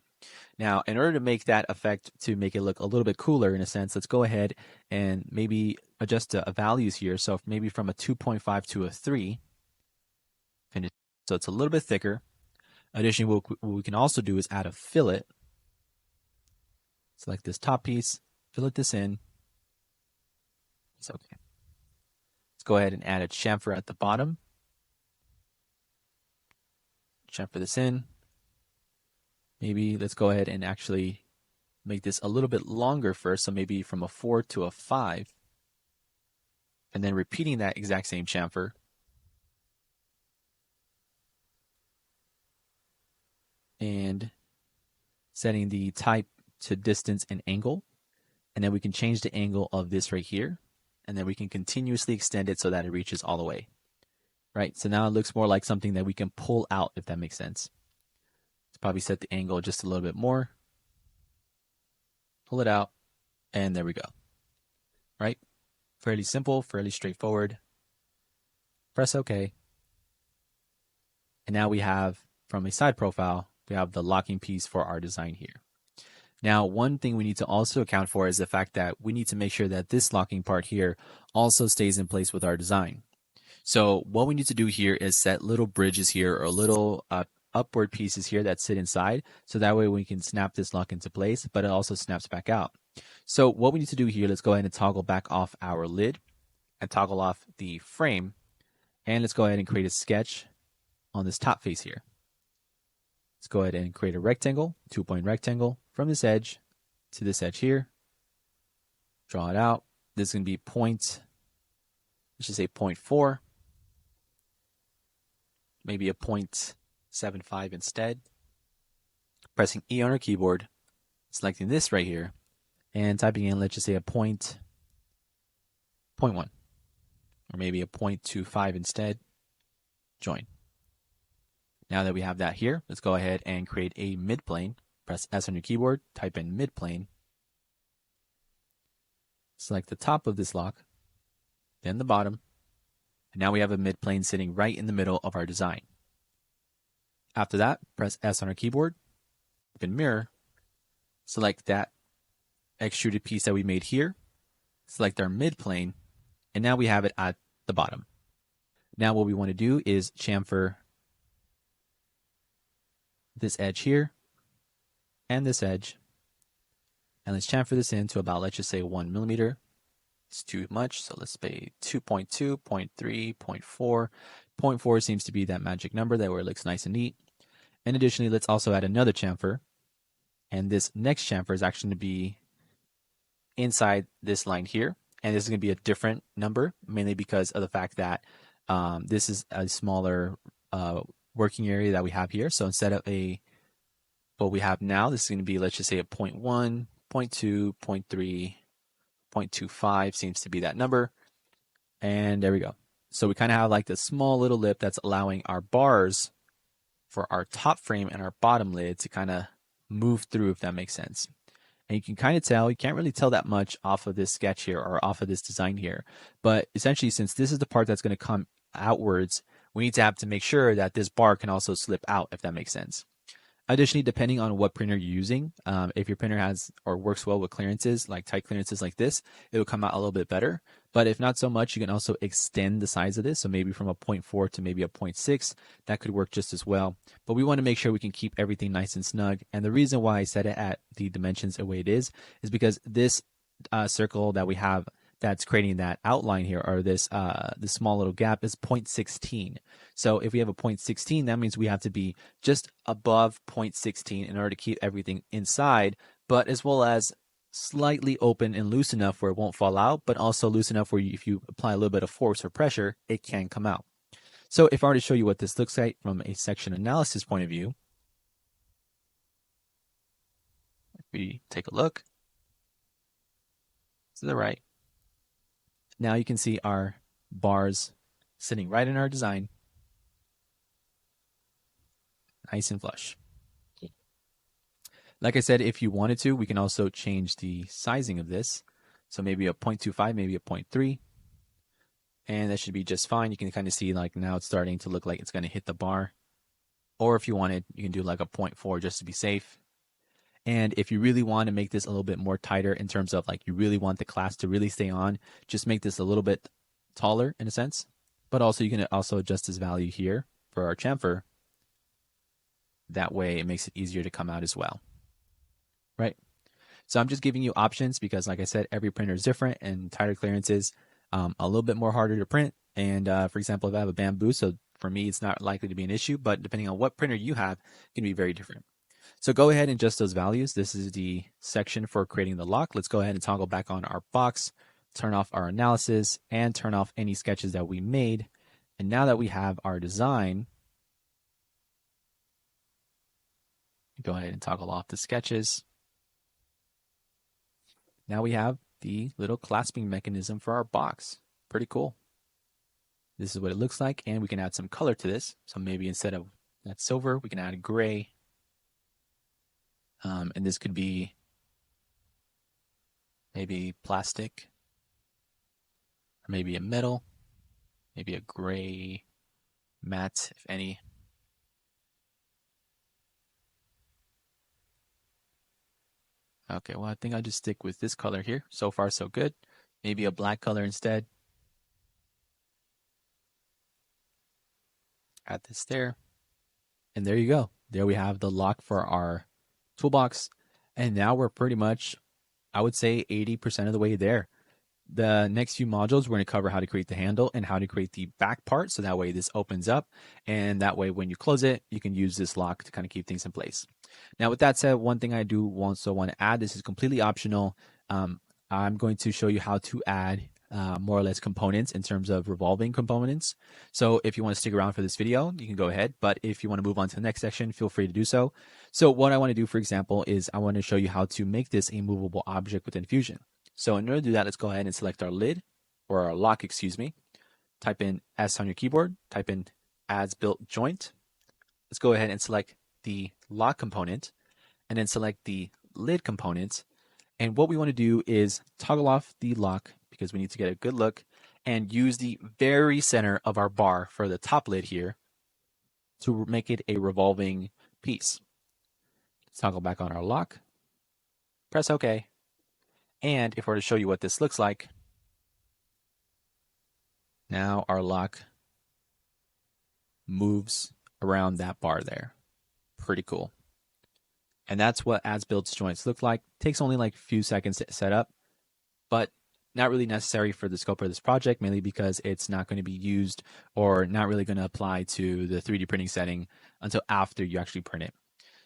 Now, in order to make that effect, to make it look a little bit cooler in a sense, let's go ahead and maybe adjust the values here. So maybe from a 2.5 to a 3, finish. So it's a little bit thicker. Additionally, what we can also do is add a fillet. Select this top piece, fillet this in. It's okay. Let's go ahead and add a chamfer at the bottom. Chamfer this in. Maybe let's go ahead and actually make this a little bit longer first, so maybe from a 4 to a 5. And then repeating that exact same chamfer. And setting the type to distance and angle. And then we can change the angle of this right here. And then we can continuously extend it so that it reaches all the way. Right? So now it looks more like something that we can pull out, if that makes sense. Let's probably set the angle just a little bit more. Pull it out. And there we go. Right? Fairly simple, fairly straightforward. Press OK. And now we have, from a side profile, we have the locking piece for our design here. Now, one thing we need to also account for is the fact that we need to make sure that this locking part here also stays in place with our design. So what we need to do here is set little bridges here or little upward pieces here that sit inside. So that way we can snap this lock into place, but it also snaps back out. So what we need to do here, let's go ahead and toggle back off our lid and toggle off the frame. And let's go ahead and create a sketch on this top face here. Let's go ahead and create a rectangle, 2-point rectangle from this edge to this edge here. Draw it out. This is going to be let's just say 0.4, maybe a 0.75 instead. Pressing E on our keyboard, selecting this right here, and typing in, let's just say a 0.1, or maybe a 0.25 instead. Join. Now that we have that here, let's go ahead and create a midplane. Press S on your keyboard, type in midplane. Select the top of this lock, then the bottom. And now we have a midplane sitting right in the middle of our design. After that, press S on our keyboard, open mirror, select that extruded piece that we made here, select our midplane, and now we have it at the bottom. Now what we want to do is chamfer this edge here and this edge, and let's chamfer this into about, let's just say 1 millimeter. It's too much, so let's say 2.2, 0.3, 0.4. 0.4 seems to be that magic number that where it looks nice and neat. And additionally, let's also add another chamfer, and this next chamfer is actually going to be inside this line here, and this is going to be a different number, mainly because of the fact that this is a smaller working area that we have here. So instead of what we have now, this is going to be, let's just say a 0.1, 0.2, 0.3, 0.25 seems to be that number. And there we go. So we kind of have like this small little lip that's allowing our bars for our top frame and our bottom lid to kind of move through, if that makes sense. And you can kind of tell, you can't really tell that much off of this sketch here or off of this design here. But essentially, since this is the part that's going to come outwards, we need to have to make sure that this bar can also slip out, if that makes sense. Additionally, depending on what printer you're using, if your printer has or works well with clearances, like tight clearances like this, it will come out a little bit better. But if not so much, you can also extend the size of this. So maybe from a 0.4 to maybe a 0.6, that could work just as well. But we want to make sure we can keep everything nice and snug. And the reason why I set it at the dimensions the way it is because this circle that we have that's creating that outline here, or this small little gap, is 0.16. So if we have a 0.16, that means we have to be just above 0.16 in order to keep everything inside, but as well as slightly open and loose enough where it won't fall out, but also loose enough where if you apply a little bit of force or pressure, it can come out. So if I were to show you what this looks like from a section analysis point of view, if we take a look to the right, now you can see our bars sitting right in our design, nice and flush. Like I said, if you wanted to, we can also change the sizing of this. So maybe a 0.25, maybe a 0.3. And that should be just fine. You can kind of see like now it's starting to look like it's going to hit the bar. Or if you wanted, you can do like a 0.4 just to be safe. And if you really want to make this a little bit more tighter in terms of like you really want the clasp to really stay on, just make this a little bit taller in a sense. But also you can also adjust this value here for our chamfer. That way it makes it easier to come out as well. Right? So I'm just giving you options because like I said, every printer is different, and tighter clearances a little bit more harder to print. And for example, if I have a bamboo, so for me it's not likely to be an issue, but depending on what printer you have, it can be very different. So go ahead and adjust those values. This is the section for creating the lock. Let's go ahead and toggle back on our box, turn off our analysis, and turn off any sketches that we made. And now that we have our design, go ahead and toggle off the sketches. Now we have the little clasping mechanism for our box. Pretty cool. This is what it looks like, and we can add some color to this. So maybe instead of that silver, we can add gray. And this could be maybe plastic, or maybe a metal, maybe a gray matte, if any. Okay, well, I think I'll just stick with this color here. So far, so good. Maybe a black color instead. Add this there. And there you go. There we have the lock for our toolbox. And now we're pretty much, I would say 80% of the way there. The next few modules, we're going to cover how to create the handle and how to create the back part. So that way this opens up, and that way when you close it, you can use this lock to kind of keep things in place. Now, with that said, one thing I do also want to add, this is completely optional. I'm going to show you how to add more or less components in terms of revolving components. So if you want to stick around for this video, you can go ahead. But if you want to move on to the next section, feel free to do so. So what I want to do, for example, is I want to show you how to make this a movable object within Fusion. So in order to do that, let's go ahead and select our lid, or our lock, excuse me. Type in S on your keyboard, type in as built joint. Let's go ahead and select the lock component, and then select the lid component. And what we want to do is toggle off the lock because we need to get a good look, and use the very center of our bar for the top lid here to make it a revolving piece. Let's toggle back on our lock, press OK. And if we're to show you what this looks like, now our lock moves around that bar there. Pretty cool. And that's what as built joints look like. Takes only like a few seconds to set up, but not really necessary for the scope of this project, mainly because it's not going to be used or not really going to apply to the 3D printing setting until after you actually print it.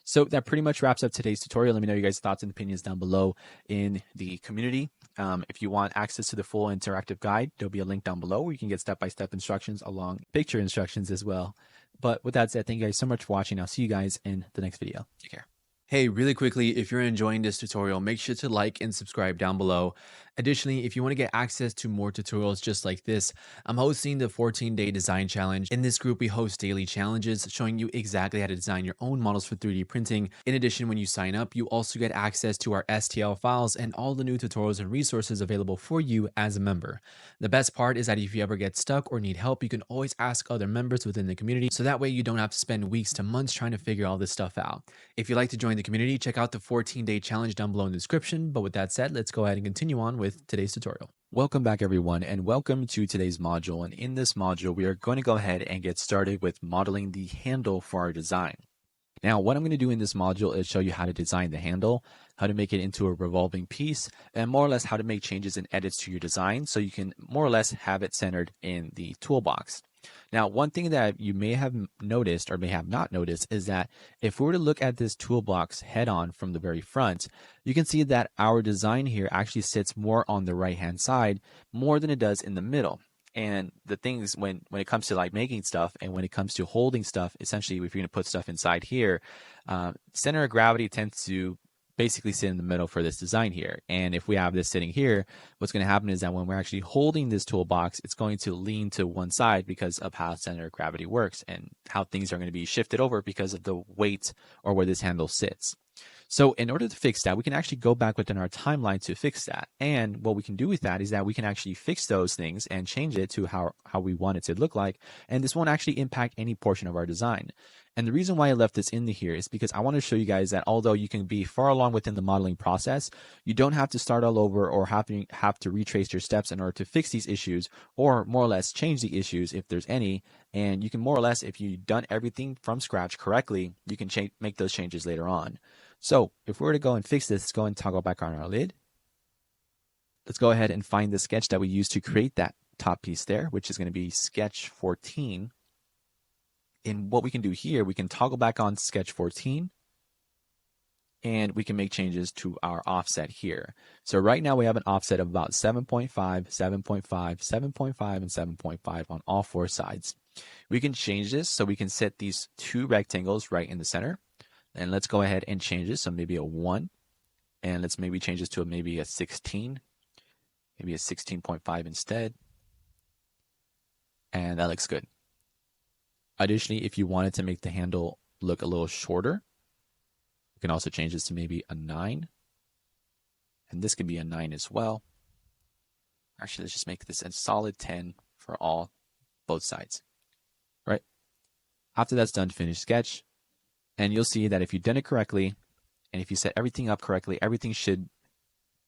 So that pretty much wraps up today's tutorial. Let me know your guys' thoughts and opinions down below in the community. If you want access to the full interactive guide, there'll be a link down below where you can get step-by-step instructions along picture instructions as well. But with that said, thank you guys so much for watching. I'll see you guys in the next video. Take care. Hey, really quickly, if you're enjoying this tutorial, make sure to like and subscribe down below. Additionally, if you want to get access to more tutorials just like this, I'm hosting the 14-day design challenge. In this group, we host daily challenges showing you exactly how to design your own models for 3D printing. In addition, when you sign up, you also get access to our STL files and all the new tutorials and resources available for you as a member. The best part is that if you ever get stuck or need help, you can always ask other members within the community, so that way you don't have to spend weeks to months trying to figure all this stuff out. If you'd like to join the community, check out the 14-day challenge down below in the description. But with that said, let's go ahead and continue on with today's tutorial. Welcome back, everyone, and welcome to today's module. And in this module, we are going to go ahead and get started with modeling the handle for our design. Now, what I'm going to do in this module is show you how to design the handle, how to make it into a revolving piece, and more or less how to make changes and edits to your design so you can more or less have it centered in the toolbox. Now, one thing that you may have noticed or may have not noticed is that if we were to look at this toolbox head on from the very front, you can see that our design here actually sits more on the right hand side more than it does in the middle. And the things when it comes to like making stuff and when it comes to holding stuff, essentially if you're going to put stuff inside here, center of gravity tends to basically sit in the middle for this design here. And if we have this sitting here, what's going to happen is that when we're actually holding this toolbox, it's going to lean to one side because of how center of gravity works and how things are going to be shifted over because of the weight or where this handle sits. So in order to fix that, we can actually go back within our timeline to fix that. And what we can do with that is that we can actually fix those things and change it to how we want it to look like. And this won't actually impact any portion of our design. And the reason why I left this in here is because I want to show you guys that although you can be far along within the modeling process, you don't have to start all over or have to retrace your steps in order to fix these issues or more or less change the issues if there's any. And you can more or less, if you've done everything from scratch correctly, you can make those changes later on. So if we were to go and fix this, let's go and toggle back on our lid. Let's go ahead and find the sketch that we used to create that top piece there, which is going to be sketch 14. And what we can do here, we can toggle back on sketch 14 and we can make changes to our offset here. So right now we have an offset of about 7.5, 7.5, 7.5, and 7.5 on all four sides. We can change this so we can set these two rectangles right in the center. And let's go ahead and change this. So maybe a 1. And let's maybe change this to maybe a 16. Maybe a 16.5 instead. And that looks good. Additionally, if you wanted to make the handle look a little shorter, you can also change this to maybe a 9. And this could be a 9 as well. Actually, let's just make this a solid 10 for both sides. Right? After that's done, finish sketch. And you'll see that if you've done it correctly, and if you set everything up correctly, everything should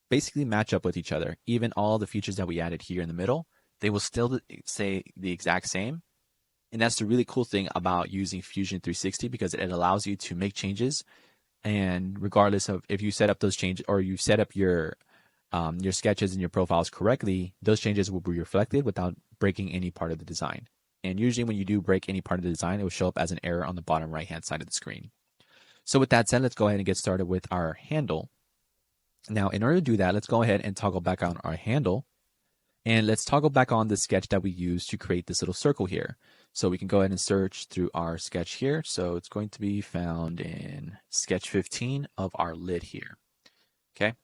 basically match up with each other. Even all the features that we added here in the middle, they will still say the exact same. And that's the really cool thing about using Fusion 360 because it allows you to make changes. And regardless of if you set up those changes or you set up your your sketches and your profiles correctly, those changes will be reflected without breaking any part of the design. And usually when you do break any part of the design, it will show up as an error on the bottom right-hand side of the screen. So with that said, let's go ahead and get started with our handle. Now, in order to do that, let's go ahead and toggle back on our handle. And let's toggle back on the sketch that we used to create this little circle here. So we can go ahead and search through our sketch here. So it's going to be found in sketch 15 of our lid here. Okay.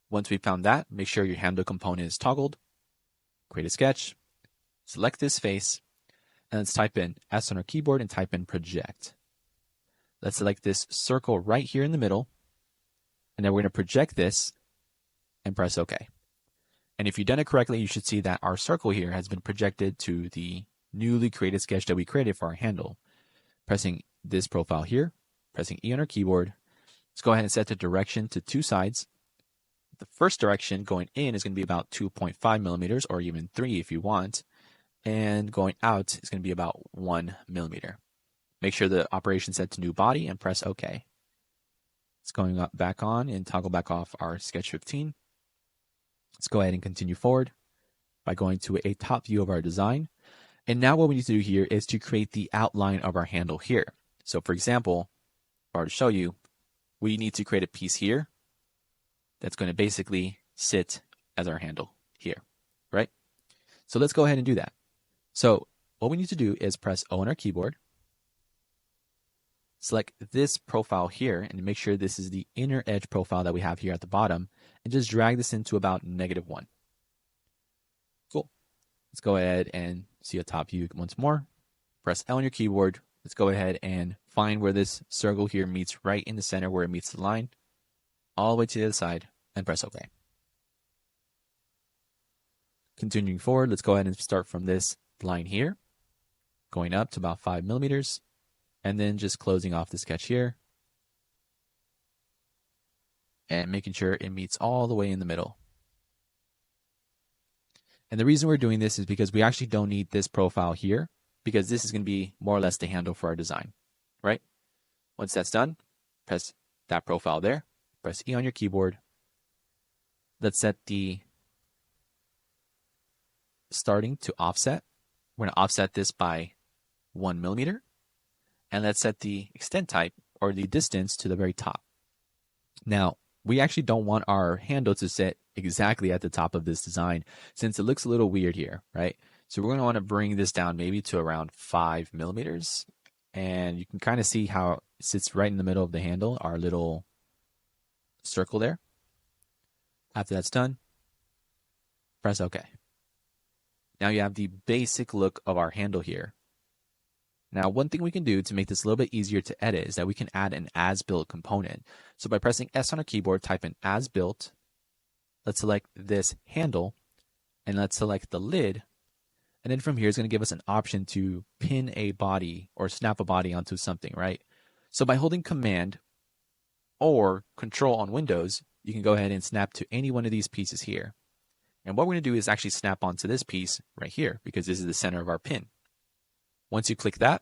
Once we found that, make sure your handle component is toggled. Create a sketch. Select this face. And let's type in S on our keyboard and type in project. Let's select this circle right here in the middle. And then we're going to project this and press OK. And if you've done it correctly, you should see that our circle here has been projected to the newly created sketch that we created for our handle. Pressing this profile here, pressing E on our keyboard. Let's go ahead and set the direction to 2 sides. The first direction going in is going to be about 2.5 millimeters, or even 3 if you want. And going out is going to be about 1 millimeter. Make sure the operation set to new body and press OK. It's going up back on and toggle back off our sketch 15. Let's go ahead and continue forward by going to a top view of our design. And now what we need to do here is to create the outline of our handle here. So for example, if I were to show you, we need to create a piece here that's going to basically sit as our handle here, right? So let's go ahead and do that. So what we need to do is press O on our keyboard, select this profile here, and make sure this is the inner edge profile that we have here at the bottom, and just drag this into about -1. Cool. Let's go ahead and see a top view once more. Press L on your keyboard. Let's go ahead and find where this circle here meets right in the center where it meets the line, all the way to the other side, and press OK. Continuing forward, let's go ahead and start from this line here, going up to about 5 millimeters. And then just closing off the sketch here and making sure it meets all the way in the middle. And the reason we're doing this is because we actually don't need this profile here, because this is going to be more or less the handle for our design, right? Once that's done, press that profile there, press E on your keyboard. Let's set the starting to offset. We're going to offset this by 1 millimeter. And let's set the extent type, or the distance, to the very top. Now, we actually don't want our handle to sit exactly at the top of this design, since it looks a little weird here, right? So we're going to want to bring this down maybe to around 5 millimeters. And you can kind of see how it sits right in the middle of the handle, our little circle there. After that's done, press OK. Now you have the basic look of our handle here. Now, one thing we can do to make this a little bit easier to edit is that we can add an as-built component. So by pressing S on our keyboard, type in as-built. Let's select this handle, and let's select the lid. And then from here, it's going to give us an option to pin a body or snap a body onto something, right? So by holding Command or Control on Windows, you can go ahead and snap to any one of these pieces here. And what we're going to do is actually snap onto this piece right here, because this is the center of our pin. Once you click that,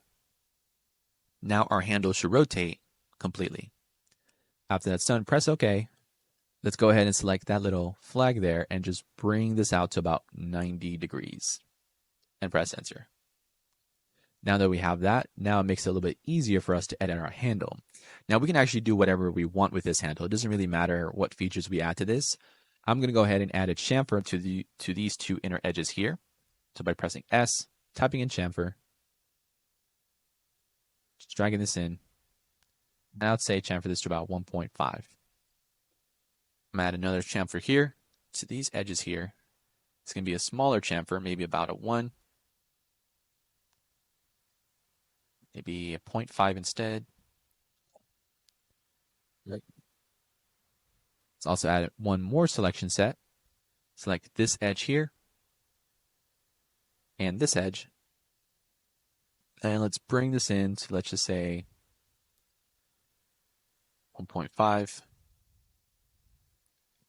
now our handle should rotate completely. After that's done, press OK. Let's go ahead and select that little flag there and just bring this out to about 90 degrees and press enter. Now that we have that, now it makes it a little bit easier for us to edit our handle. Now we can actually do whatever we want with this handle. It doesn't really matter what features we add to this. I'm going to go ahead and add a chamfer to these 2 inner edges here. So by pressing S, typing in chamfer, just dragging this in. Now let's say chamfer this to about 1.5. I'm going to add another chamfer here to these edges here. It's going to be a smaller chamfer, maybe about a 1. Maybe a 0.5 instead. Right. Let's also add one more selection set. Select this edge here and this edge. And let's bring this in to, let's just say, 1.5.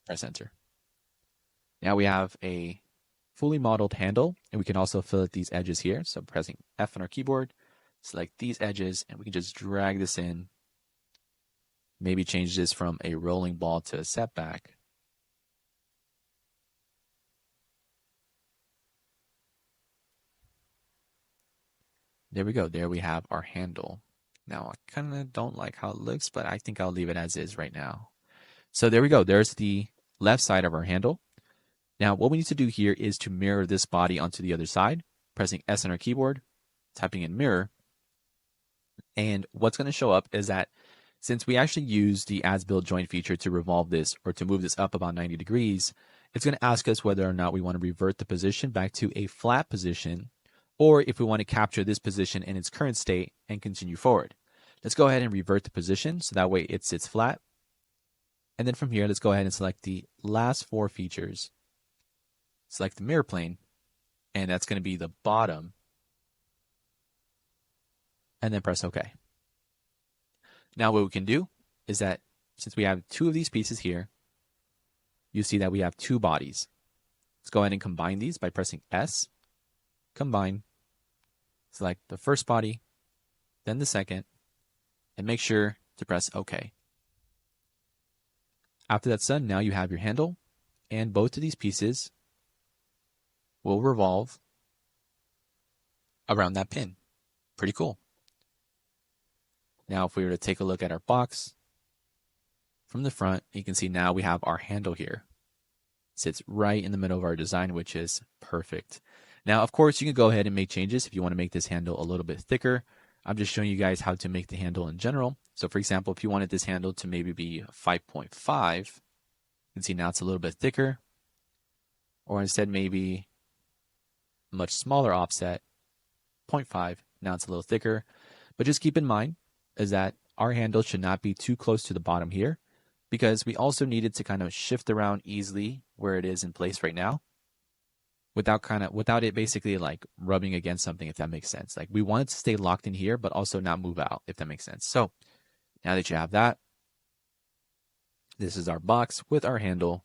Press enter. Now we have a fully modeled handle, and we can also fillet these edges here. So pressing F on our keyboard, select these edges, and we can just drag this in. Maybe change this from a rolling ball to a setback. There we go. There we have our handle. Now, I kind of don't like how it looks, but I think I'll leave it as is right now. So there we go. There's the left side of our handle. Now, what we need to do here is to mirror this body onto the other side, pressing S on our keyboard, typing in mirror. And what's going to show up is that since we actually use the as build joint feature to revolve this or to move this up about 90 degrees, it's going to ask us whether or not we want to revert the position back to a flat position, or if we want to capture this position in its current state and continue forward. Let's go ahead and revert the position so that way it sits flat. And then from here, let's go ahead and select the last four features. Select the mirror plane, and that's going to be the bottom, and then press OK. Now what we can do is that since we have two of these pieces here, you see that we have two bodies. Let's go ahead and combine these by pressing S, combine, select the first body, then the second, and make sure to press OK. After that's done, now you have your handle, and both of these pieces will revolve around that pin. Pretty cool. Now, if we were to take a look at our box from the front, you can see now we have our handle here. It sits right in the middle of our design, which is perfect. Now, of course, you can go ahead and make changes if you want to make this handle a little bit thicker. I'm just showing you guys how to make the handle in general. So, for example, if you wanted this handle to maybe be 5.5, you can see now it's a little bit thicker. Or instead, maybe a much smaller offset, 0.5, now it's a little thicker. But just keep in mind is that our handle should not be too close to the bottom here, because we also need it to kind of shift around easily where it is in place right now without it basically like rubbing against something, if that makes sense. Like we want it to stay locked in here, but also not move out, if that makes sense. So now that you have that, this is our box with our handle,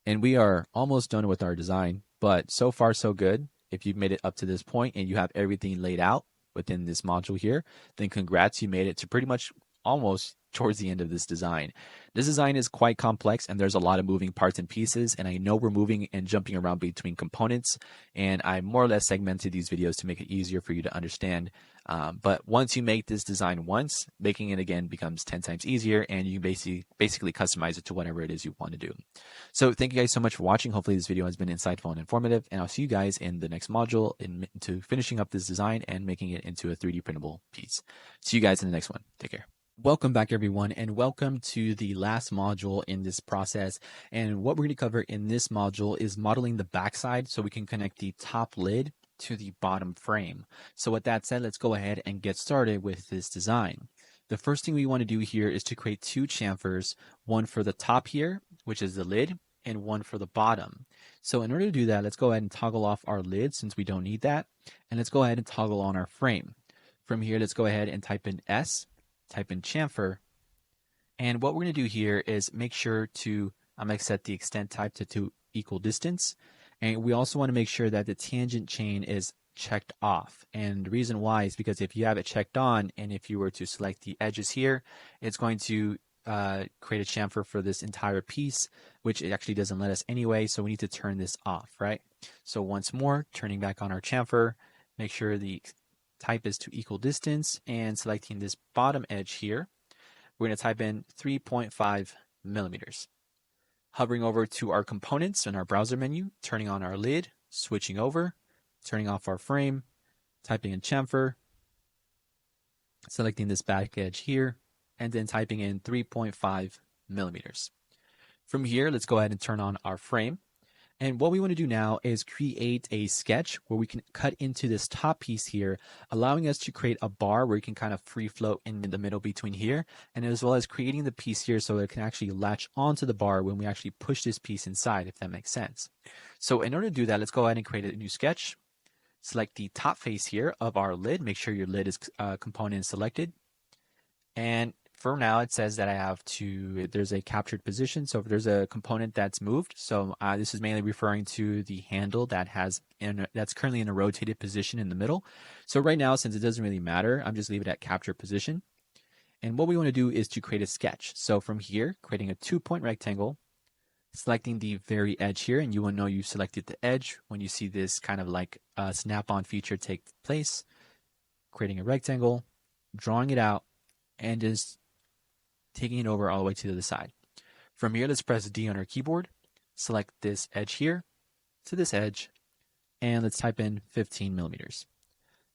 and we are almost done with our design, but so far so good. If you've made it up to this point and you have everything laid out within this module here, then congrats, you made it to pretty much almost towards the end of this design. This design is quite complex and there's a lot of moving parts and pieces, and I know we're moving and jumping around between components, and I more or less segmented these videos to make it easier for you to understand. But once you make this design once, making it again becomes 10 times easier, and you basically customize it to whatever it is you want to do. So thank you guys so much for watching. Hopefully this video has been insightful and informative, and I'll see you guys in the next module into finishing up this design and making it into a 3D printable piece. See you guys in the next one. Take care. Welcome back, everyone, and welcome to the last module in this process. And what we're going to cover in this module is modeling the backside so we can connect the top lid to the bottom frame. So with that said, let's go ahead and get started with this design. The first thing we want to do here is to create two chamfers, one for the top here, which is the lid, and one for the bottom. So in order to do that, let's go ahead and toggle off our lid since we don't need that. And let's go ahead and toggle on our frame. From here, let's go ahead and type in S, type in chamfer, and what we're going to do here is make sure to I'm going to set the extent type to equal distance, and we also want to make sure that the tangent chain is checked off. And the reason why is because if you have it checked on, and if you were to select the edges here, it's going to create a chamfer for this entire piece, which it actually doesn't let us anyway, so we need to turn this off, right? So once more, turning back on our chamfer, make sure the type is to equal distance, and selecting this bottom edge here, we're going to type in 3.5 millimeters. Hovering over to our components in our browser menu, turning on our lid, switching over, turning off our frame, typing in chamfer, selecting this back edge here, and then typing in 3.5 millimeters. From here, let's go ahead and turn on our frame. And what we want to do now is create a sketch where we can cut into this top piece here, allowing us to create a bar where you can kind of free float in the middle between here, and as well as creating the piece here so it can actually latch onto the bar when we actually push this piece inside, if that makes sense. So in order to do that, let's go ahead and create a new sketch. Select the top face here of our lid. Make sure your lid is component is selected. And for now, it says that there's a captured position. So if there's a component that's moved, so this is mainly referring to the handle that's currently in a rotated position in the middle. So right now, since it doesn't really matter, I'm just leaving it at captured position. And what we want to do is to create a sketch. So from here, creating a 2-point rectangle, selecting the very edge here, and you will know you selected the edge when you see this kind of like snap-on feature take place. creating a rectangle, drawing it out, and just taking it over all the way to the other side. From here, let's press D on our keyboard, select this edge here to this edge, and let's type in 15 millimeters.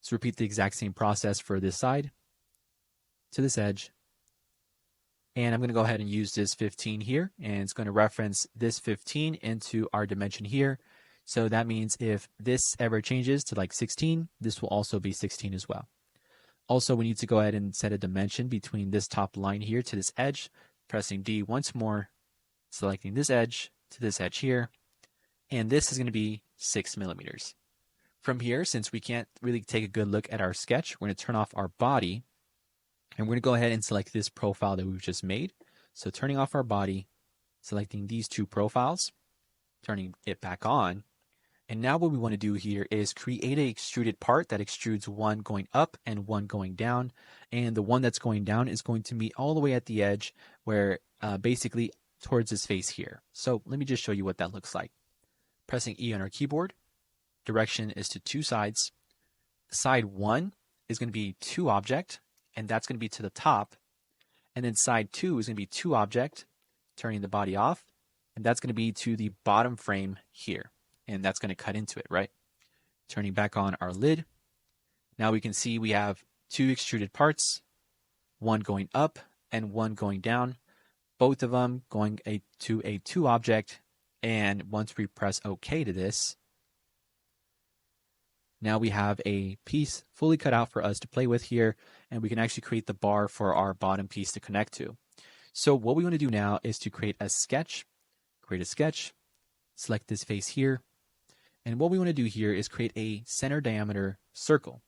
So repeat the exact same process for this side to this edge. And I'm going to go ahead and use this 15 here, and it's going to reference this 15 into our dimension here. So that means if this ever changes to like 16, this will also be 16 as well. Also, we need to go ahead and set a dimension between this top line here to this edge, pressing D once more, selecting this edge to this edge here, and this is going to be 6 millimeters. From here, since we can't really take a good look at our sketch, we're going to turn off our body, and we're going to go ahead and select this profile that we've just made. So turning off our body, selecting these two profiles, turning it back on. And now what we want to do here is create an extruded part that extrudes one going up and one going down. And the one that's going down is going to meet all the way at the edge where basically towards his face here. So let me just show you what that looks like. Pressing E on our keyboard, direction is to two sides. Side 1 is going to be 2 object, and that's going to be to the top. And then side 2 is going to be 2 object, turning the body off, and that's going to be to the bottom frame here. And that's going to cut into it, right? Turning back on our lid. Now we can see we have 2 extruded parts, one going up and one going down, both of them going to a 2 object. And once we press OK to this, now we have a piece fully cut out for us to play with here, and we can actually create the bar for our bottom piece to connect to. So what we want to do now is to create a sketch, select this face here, and what we want to do here is create a center diameter circle.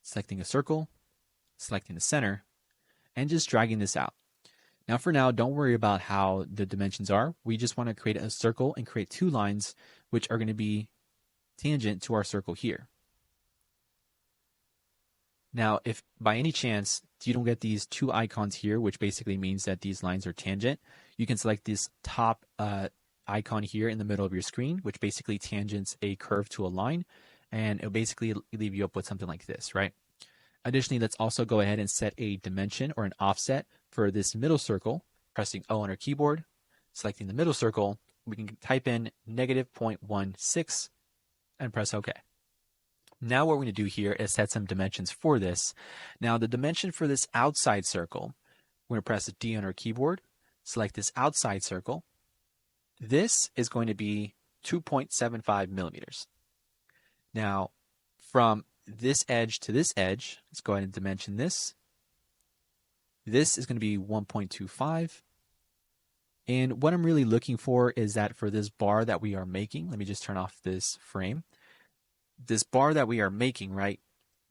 Selecting a circle, selecting the center, and just dragging this out. Now for now, don't worry about how the dimensions are. We just want to create a circle and create 2 lines, which are going to be tangent to our circle here. Now, if by any chance you don't get these 2 icons here, which basically means that these lines are tangent, you can select this top icon here in the middle of your screen, which basically tangents a curve to a line, and it'll basically leave you up with something like this, right? Additionally, let's also go ahead and set a dimension or an offset for this middle circle, pressing O on our keyboard, selecting the middle circle. We can type in -0.16 and press OK. Now what we're going to do here is set some dimensions for this. Now the dimension for this outside circle, we're going to press D on our keyboard, select this outside circle. This is going to be 2.75 millimeters. Now from this edge to this edge, let's go ahead and dimension this. This is going to be 1.25. And what I'm really looking for is that for this bar that we are making, let me just turn off this frame. This bar that we are making, right?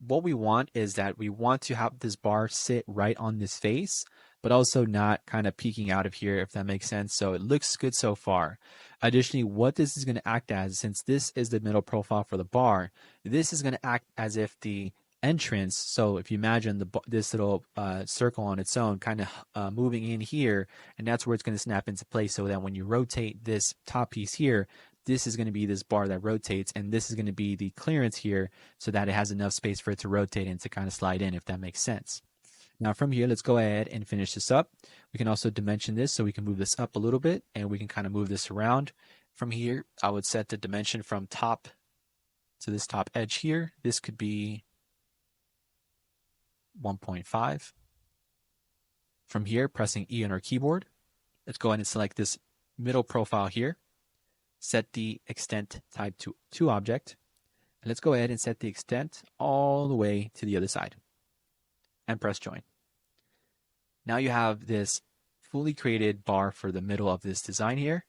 What we want is that we want to have this bar sit right on this face, but also not kind of peeking out of here, if that makes sense. So it looks good so far. Additionally, what this is going to act as, since this is the middle profile for the bar, this is going to act as if the entrance, so if you imagine this little circle on its own kind of moving in here, and that's where it's going to snap into place, so that when you rotate this top piece here, this is going to be this bar that rotates, and this is going to be the clearance here so that it has enough space for it to rotate and to kind of slide in, if that makes sense. Now from here, let's go ahead and finish this up. We can also dimension this, so we can move this up a little bit, and we can kind of move this around. From here, I would set the dimension from top to this top edge here. This could be 1.5. From here, pressing E on our keyboard, let's go ahead and select this middle profile here. Set the extent type to 2 object. And let's go ahead and set the extent all the way to the other side. And press join. Now you have this fully created bar for the middle of this design here.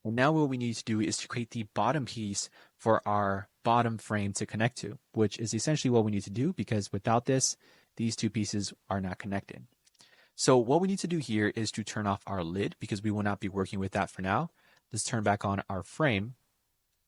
And now what we need to do is to create the bottom piece for our bottom frame to connect to, which is essentially what we need to do, because without this, these 2 pieces are not connected. So what we need to do here is to turn off our lid, because we will not be working with that for now. Let's turn back on our frame.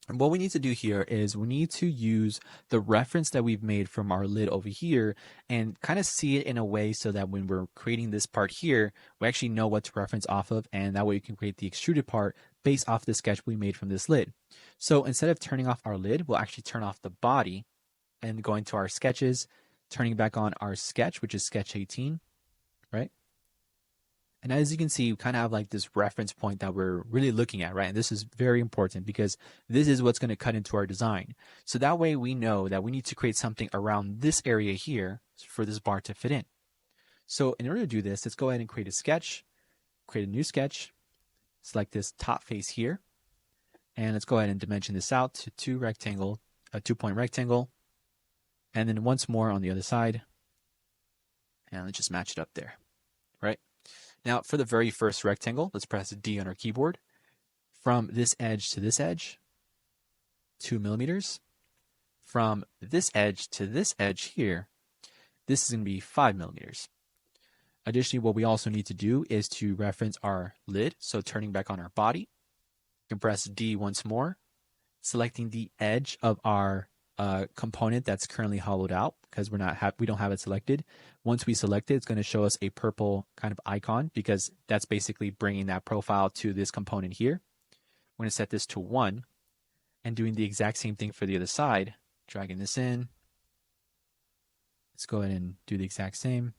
And what we need to do here is we need to use the reference that we've made from our lid over here and kind of see it in a way so that when we're creating this part here, we actually know what to reference off of, and that way we can create the extruded part based off the sketch we made from this lid. So instead of turning off our lid, we'll actually turn off the body and go into our sketches, turning back on our sketch, which is sketch 18, right? And as you can see, we kind of have like this reference point that we're really looking at, right? And this is very important because this is what's going to cut into our design. So that way we know that we need to create something around this area here for this bar to fit in. So in order to do this, let's go ahead and create a sketch, create a new sketch, select this top face here, and let's go ahead and dimension this out to a 2-point rectangle, and then once more on the other side, and let's just match it up there, right? Now, for the very first rectangle, let's press D on our keyboard. From this edge to this edge, 2 millimeters. From this edge to this edge here, this is going to be 5 millimeters. Additionally, what we also need to do is to reference our lid. So turning back on our body, you can press D once more, selecting the edge of our component that's currently hollowed out because we don't have it selected. Once we select it, it's going to show us a purple kind of icon because that's basically bringing that profile to this component here. We're going to set this to 1 and doing the exact same thing for the other side, dragging this in. Let's go ahead and do the exact same.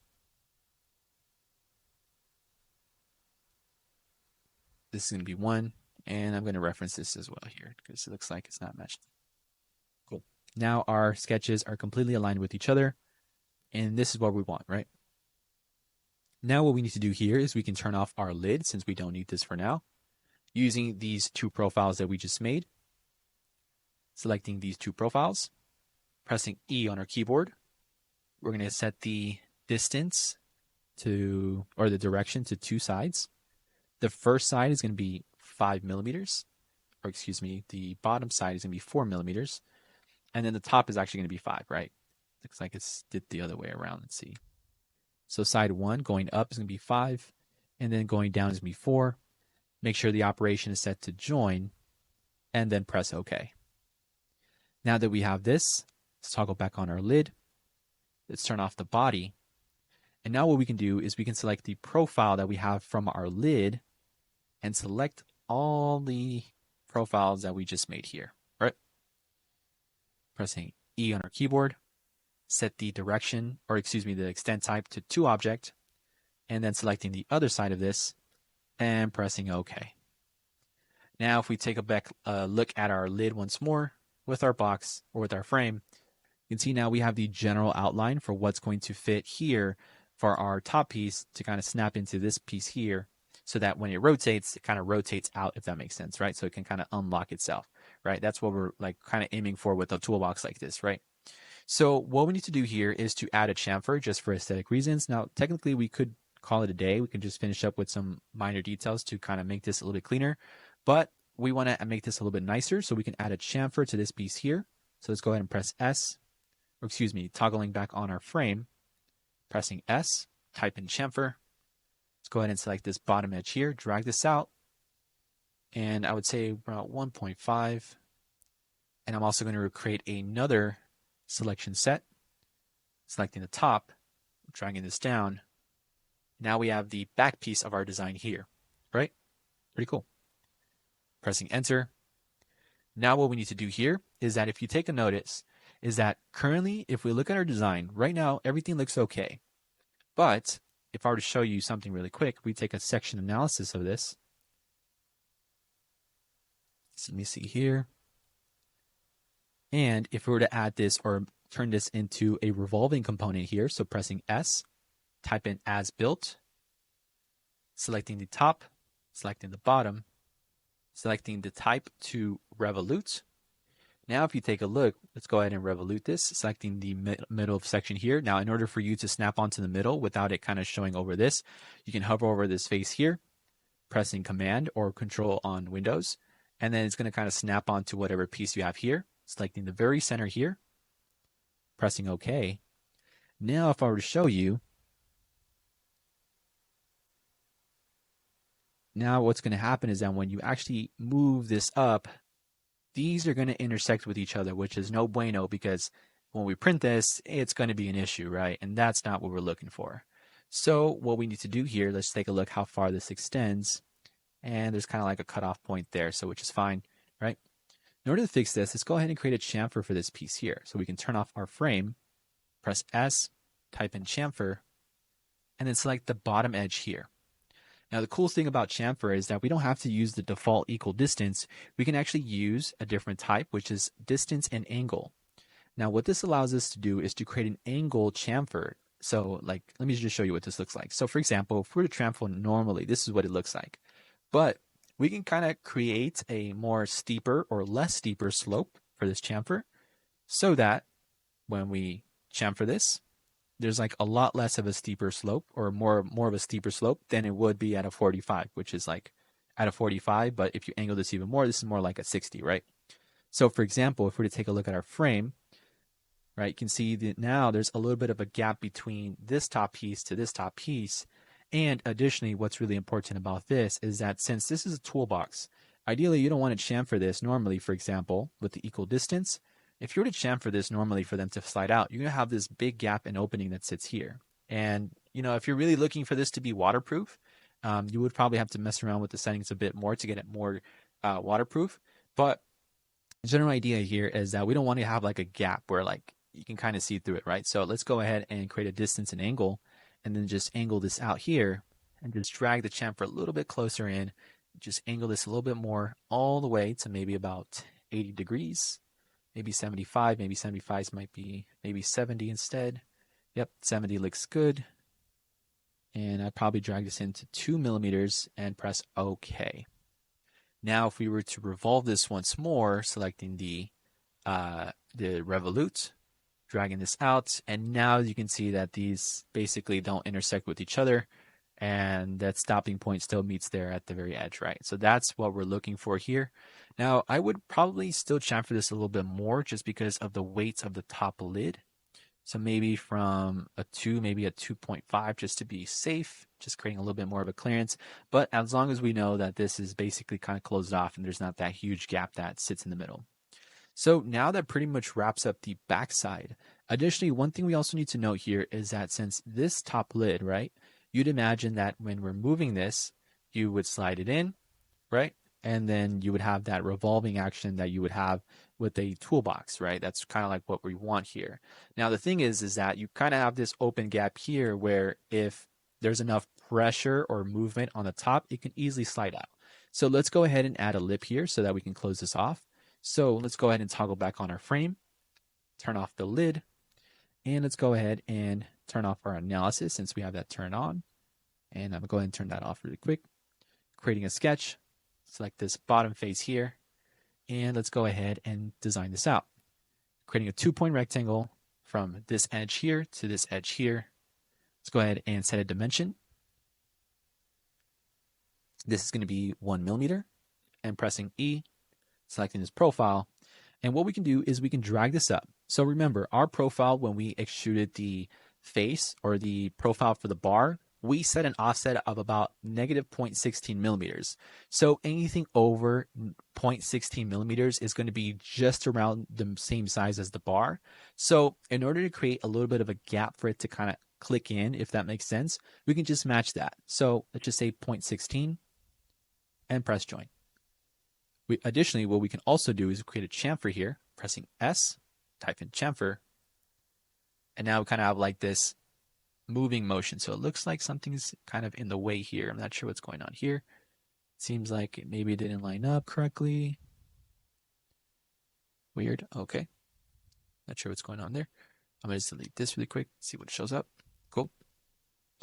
This is going to be 1, and I'm going to reference this as well here because it looks like it's not matched. Cool. Now our sketches are completely aligned with each other, and this is what we want, right? Now what we need to do here is we can turn off our lid since we don't need this for now, using these 2 profiles that we just made. Selecting these 2 profiles, pressing E on our keyboard. We're going to set the distance or the direction to 2 sides. The first side is going to be 5 millimeters, or excuse me, the bottom side is going to be 4 millimeters. And then the top is actually going to be 5, right? Looks like it's did the other way around. Let's see. So side 1 going up is going to be 5, and then going down is going to be 4. Make sure the operation is set to join, and then press OK. Now that we have this, let's toggle back on our lid. Let's turn off the body. And now what we can do is we can select the profile that we have from our lid and select all the profiles that we just made here, right? Pressing E on our keyboard, set the direction, or excuse me, the extent type to 2 object, and then selecting the other side of this and pressing OK. Now if we take a look at our lid once more with our box or with our frame, you can see now we have the general outline for what's going to fit here for our top piece to kind of snap into this piece here so that when it rotates, it kind of rotates out, if that makes sense, right? So it can kind of unlock itself, right? That's what we're like kind of aiming for with a toolbox like this, right? So what we need to do here is to add a chamfer just for aesthetic reasons. Now, technically we could call it a day. We can just finish up with some minor details to kind of make this a little bit cleaner, but we want to make this a little bit nicer. So we can add a chamfer to this piece here. So let's go ahead and press S, or excuse me, toggling back on our frame, pressing S, type in chamfer. Let's go ahead and select this bottom edge here, drag this out, and I would say about 1.5. And I'm also going to create another selection set, selecting the top, dragging this down. Now we have the back piece of our design here, right? Pretty cool. Pressing enter. Now what we need to do here is that if you take a notice, is that currently, if we look at our design, right now, everything looks okay. But if I were to show you something really quick, we take a section analysis of this. So let me see here. And if we were to add this or turn this into a revolving component here, so pressing S, type in as built, selecting the top, selecting the bottom, selecting the type to revolute. Now, if you take a look, let's go ahead and revolute this, selecting the middle of section here. Now, in order for you to snap onto the middle without it kind of showing over this, you can hover over this face here, pressing Command or Control on Windows, and then it's going to kind of snap onto whatever piece you have here, selecting the very center here, pressing OK. Now, if I were to show you, now what's going to happen is that when you actually move this up, these are going to intersect with each other, which is no bueno because when we print this, it's going to be an issue, right? And that's not what we're looking for. So what we need to do here, let's take a look how far this extends. And there's kind of like a cutoff point there, so which is fine, right? In order to fix this, let's go ahead and create a chamfer for this piece here. So we can turn off our frame, press S, type in chamfer, and then select the bottom edge here. Now, the cool thing about chamfer is that we don't have to use the default equal distance. We can actually use a different type, which is distance and angle. Now, what this allows us to do is to create an angle chamfer. So, like, let me just show you what this looks like. So, for example, if we were to chamfer normally, this is what it looks like. But we can kind of create a more steeper or less steeper slope for this chamfer so that when we chamfer this, there's like a lot less of a steeper slope or more of a steeper slope than it would be at a 45, which is like at a 45. But if you angle this even more, this is more like a 60, right? So, for example, if we were to take a look at our frame, right, you can see that now there's a little bit of a gap between this top piece to this top piece. And additionally, what's really important about this is that since this is a toolbox, ideally you don't want to chamfer this normally, for example, with the equal distance. If you were to chamfer this normally for them to slide out, you're going to have this big gap and opening that sits here. And, if you're really looking for this to be waterproof, you would probably have to mess around with the settings a bit more to get it more waterproof. But the general idea here is that we don't want to have like a gap where like you can kind of see through it, right? So let's go ahead and create a distance and angle, and then just angle this out here and just drag the chamfer a little bit closer in. Just angle this a little bit more all the way to maybe about 80 degrees, maybe 75, maybe 75 might be maybe 70 instead. Yep, 70 looks good. And I'd probably drag this into 2 millimeters and press OK. Now, if we were to revolve this once more, selecting the revolute, dragging this out, and now you can see that these basically don't intersect with each other, and that stopping point still meets there at the very edge, right? So that's what we're looking for here. Now, I would probably still chamfer this a little bit more just because of the weight of the top lid. So maybe from a 2, maybe a 2.5 just to be safe, just creating a little bit more of a clearance. But as long as we know that this is basically kind of closed off and there's not that huge gap that sits in the middle. So now that pretty much wraps up the backside. Additionally, one thing we also need to note here is that since this top lid, right, you'd imagine that when we're moving this, you would slide it in, right? And then you would have that revolving action that you would have with a toolbox, right? That's kind of like what we want here. Now, the thing is that you kind of have this open gap here where if there's enough pressure or movement on the top, it can easily slide out. So let's go ahead and add a lip here so that we can close this off. So let's go ahead and toggle back on our frame, turn off the lid, and let's go ahead and turn off our analysis since we have that turned on. And I'm going to go ahead and turn that off really quick. Creating a sketch, select this bottom face here, and let's go ahead and design this out. Creating a 2-point rectangle from this edge here to this edge here. Let's go ahead and set a dimension. This is going to be 1 millimeter, and pressing E, selecting this profile. And what we can do is we can drag this up. So remember, our profile, when we extruded the face or the profile for the bar, we set an offset of about negative 0.16 millimeters. So anything over 0.16 millimeters is going to be just around the same size as the bar. So in order to create a little bit of a gap for it to kind of click in, if that makes sense, we can just match that. So let's just say 0.16 and press join. Additionally, what we can also do is create a chamfer here, pressing S, type in chamfer, and now we kind of have like this moving motion. So it looks like something's kind of in the way here. I'm not sure what's going on here. It seems like it maybe didn't line up correctly. Weird. Okay. Not sure what's going on there. I'm going to delete this really quick, see what shows up. Cool.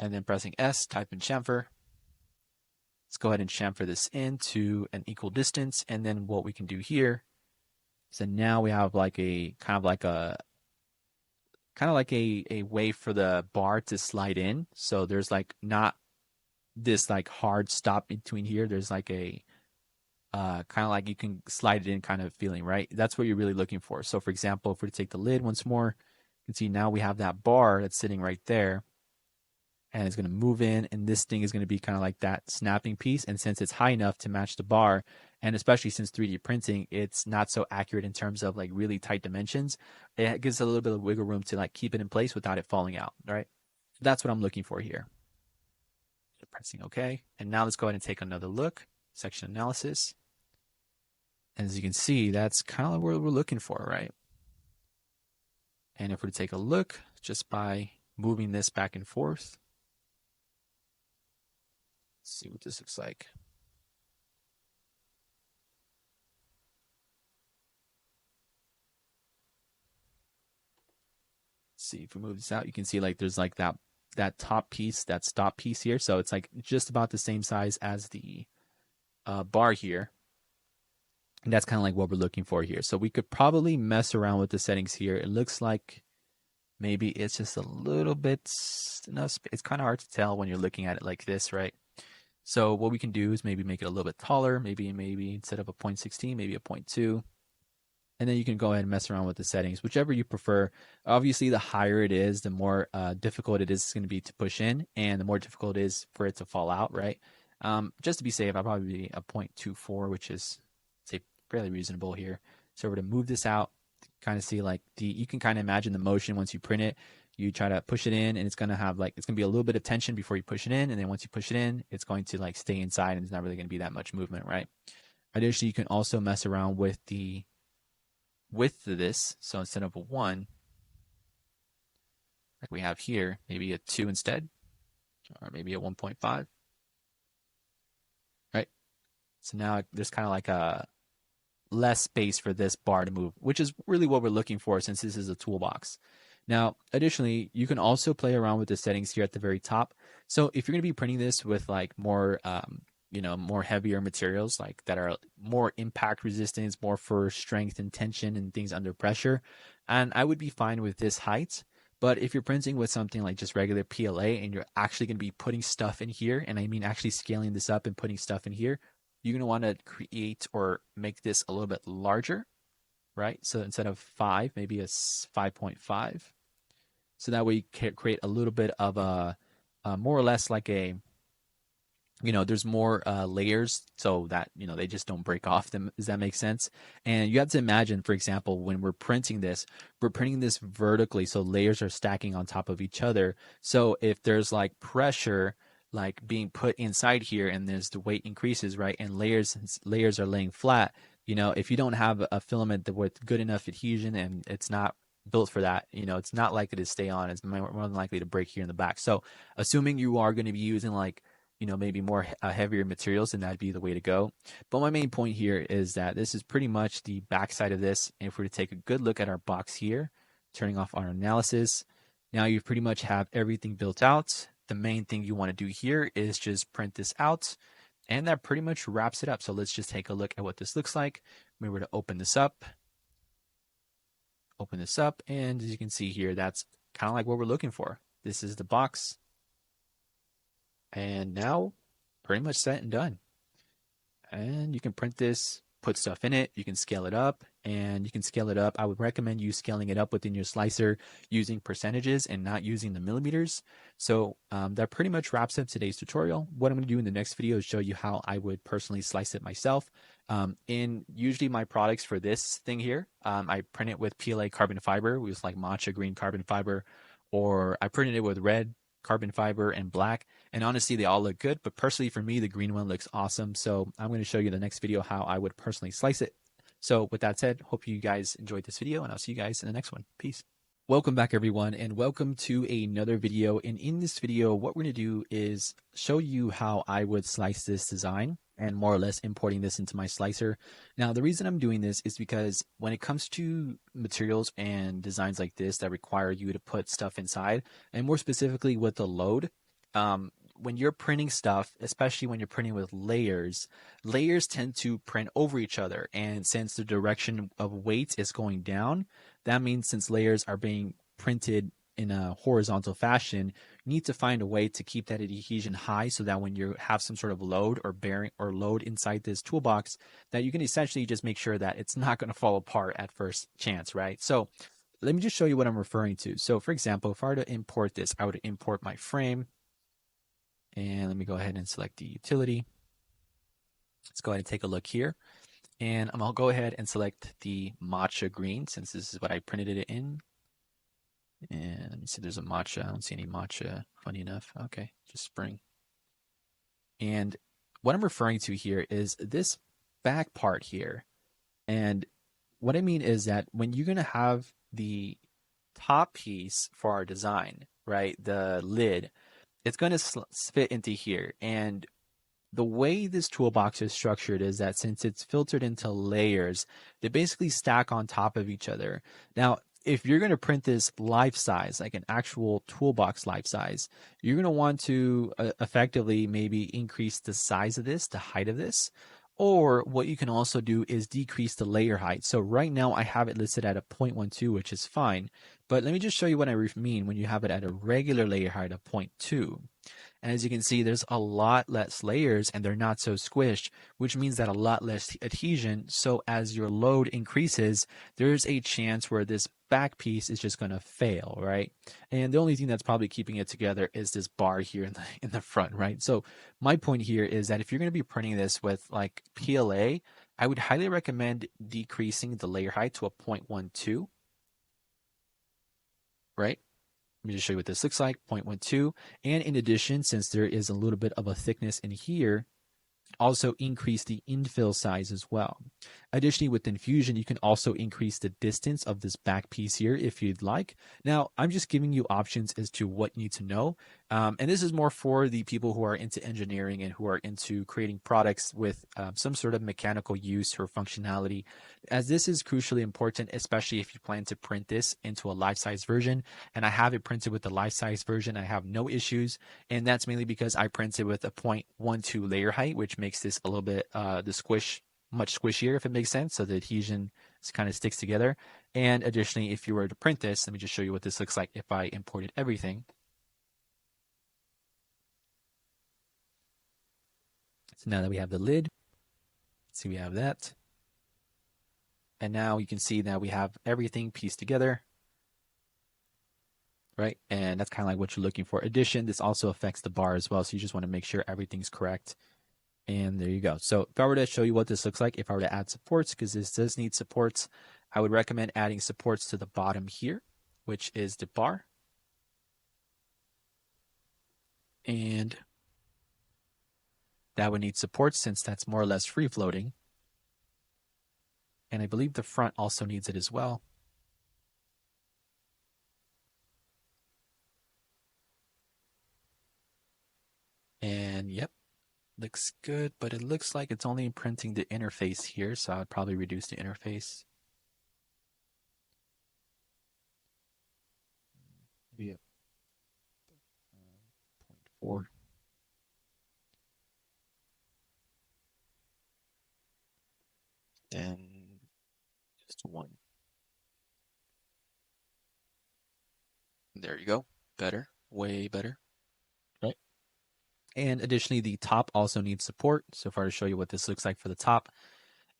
And then pressing S, type in chamfer. Let's go ahead and chamfer this into an equal distance. And then what we can do here is that now we have like a kind of like a way for the bar to slide in. So there's like not this like hard stop between here. There's like a kind of like you can slide it in kind of feeling, right? That's what you're really looking for. So for example, if we take the lid once more, you can see now we have that bar that's sitting right there. And it's going to move in, and this thing is going to be kind of like that snapping piece. And since it's high enough to match the bar, and especially since 3D printing, it's not so accurate in terms of like really tight dimensions, it gives a little bit of wiggle room to like keep it in place without it falling out, right? That's what I'm looking for here. Pressing OK. And now let's go ahead and take another look. Section analysis. And as you can see, that's kind of what we're looking for, right? And if we take a look just by moving this back and forth, let's see what this looks like. See if we move this out, you can see like there's like that top piece, that stop piece here. So it's like just about the same size as the bar here. And that's kind of like what we're looking for here. So we could probably mess around with the settings here. It looks like maybe it's just a little bit enough. It's kind of hard to tell when you're looking at it like this, right? So what we can do is maybe make it a little bit taller. Maybe instead of a 0.16, maybe a 0.2. And then you can go ahead and mess around with the settings, whichever you prefer. Obviously, the higher it is, the more difficult it is going to be to push in, and the more difficult it is for it to fall out, right? Just to be safe, I'll probably be a 0.24, which is, say, fairly reasonable here. So we're to move this out, kind of see like you can kind of imagine the motion once you print it. You try to push it in, and it's going to have like, it's going to be a little bit of tension before you push it in, and then once you push it in, it's going to like stay inside, and it's not really going to be that much movement, right? Additionally, you can also mess around with the width of this. So instead of a 1, like we have here, maybe a 2 instead, or maybe a 1.5, right? So now there's kind of like a less space for this bar to move, which is really what we're looking for since this is a toolbox. Now, additionally, you can also play around with the settings here at the very top. So if you're going to be printing this with like more, more heavier materials, like that are more impact resistance, more for strength and tension and things under pressure, and I would be fine with this height. But if you're printing with something like just regular PLA and you're actually going to be putting stuff in here, and I mean actually scaling this up and putting stuff in here, you're going to want to create or make this a little bit larger, right? So instead of 5, maybe a 5.5. So that way you can create a little bit of a more or less like a, there's more layers so that, they just don't break off them. Does that make sense? And you have to imagine, for example, when we're printing this vertically. So layers are stacking on top of each other. So if there's like pressure, like being put inside here and there's the weight increases, right? And layers are laying flat. If you don't have a filament with good enough adhesion and it's not built for that, it's not likely to stay on. It's more than likely to break here in the back. So assuming you are going to be using like, maybe more heavier materials, and that'd be the way to go. But my main point here is that this is pretty much the backside of this. And if we were to take a good look at our box here, turning off our analysis, now you pretty much have everything built out. The main thing you want to do here is just print this out, and that pretty much wraps it up. So let's just take a look at what this looks like. We were to open this up, and as you can see here, that's kind of like what we're looking for. This is the box. And now, pretty much set and done. And you can print this, put stuff in it, you can scale it up, and you can scale it up. I would recommend you scaling it up within your slicer using percentages and not using the millimeters. So that pretty much wraps up today's tutorial. What I'm going to do in the next video is show you how I would personally slice it myself. In usually my products for this thing here, I print it with PLA carbon fiber, which is like matcha green carbon fiber, or I printed it with red carbon fiber and black, and honestly they all look good, but personally for me the green one looks awesome. So I'm going to show you in the next video how I would personally slice it. So with that said, hope you guys enjoyed this video, and I'll see you guys in the next one. Peace. Welcome back everyone, and welcome to another video. And in this video what we're going to do is show you how I would slice this design and more or less importing this into my slicer. Now, the reason I'm doing this is because when it comes to materials and designs like this that require you to put stuff inside, and more specifically with the load, when you're printing stuff, especially when you're printing with layers tend to print over each other. And since the direction of weight is going down, that means since layers are being printed in a horizontal fashion, you need to find a way to keep that adhesion high so that when you have some sort of load or bearing or load inside this toolbox, that you can essentially just make sure that it's not going to fall apart at first chance, right? So let me just show you what I'm referring to. So for example, if I were to import this, I would import my frame, and let me go ahead and select the utility. Let's go ahead and take a look here. And I'll go ahead and select the matcha green since this is what I printed it in. And let me see, there's a matcha. I don't see any matcha, funny enough. Okay, just spring. And what I'm referring to here is this back part here. And what I mean is that when you're going to have the top piece for our design, right? The lid, it's going to fit into here. And the way this toolbox is structured is that since it's filtered into layers, they basically stack on top of each other. Now, if you're going to print this life size, like an actual toolbox life size, you're going to want to effectively maybe increase the size of this, the height of this. Or what you can also do is decrease the layer height. So right now I have it listed at a 0.12, which is fine. But let me just show you what I mean when you have it at a regular layer height of 0.2. And as you can see, there's a lot less layers and they're not so squished, which means that a lot less adhesion. So as your load increases, there's a chance where this back piece is just going to fail, right? And the only thing that's probably keeping it together is this bar here in the front, right? So my point here is that if you're going to be printing this with like PLA, I would highly recommend decreasing the layer height to a 0.12, right? Let me just show you what this looks like, 0.12. And in addition, since there is a little bit of a thickness in here, also increase the infill size as well. Additionally, with Infusion, you can also increase the distance of this back piece here if you'd like. Now, I'm just giving you options as to what you need to know. And this is more for the people who are into engineering and who are into creating products with some sort of mechanical use or functionality, as this is crucially important, especially if you plan to print this into a life-size version. And I have it printed with the life-size version. I have no issues. And that's mainly because I printed with a 0.12 layer height, which makes this a little bit the squish much squishier, if it makes sense. So the adhesion kind of sticks together. And additionally, if you were to print this, let me just show you what this looks like if I imported everything. So now that we have the lid, see we have that. And now you can see that we have everything pieced together, right? And that's kind of like what you're looking for. Addition, this also affects the bar as well. So you just want to make sure everything's correct. And there you go. So if I were to show you what this looks like, if I were to add supports, because this does need supports, I would recommend adding supports to the bottom here, which is the bar. And that would need supports since that's more or less free floating. And I believe the front also needs it as well. And yep, looks good, but it looks like it's only printing the interface here, so I would probably reduce the interface. Maybe a 0.4. Then just 1. There you go. Better, way better, right? And additionally, the top also needs support. So far to show you what this looks like for the top.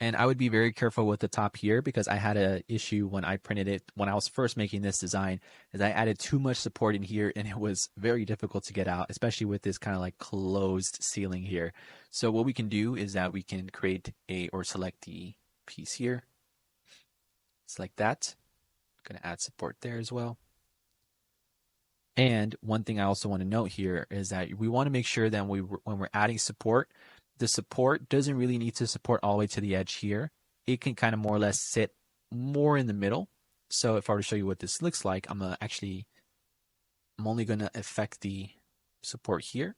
And I would be very careful with the top here because I had an issue when I printed it when I was first making this design, is I added too much support in here and it was very difficult to get out, especially with this kind of like closed ceiling here. So what we can do is that we can create or select the piece here. Select that. I'm going to add support there as well. And one thing I also want to note here is that we want to make sure that when we're adding support, the support doesn't really need to support all the way to the edge here. It can kind of more or less sit more in the middle. So if I were to show you what this looks like, I'm only going to affect the support here.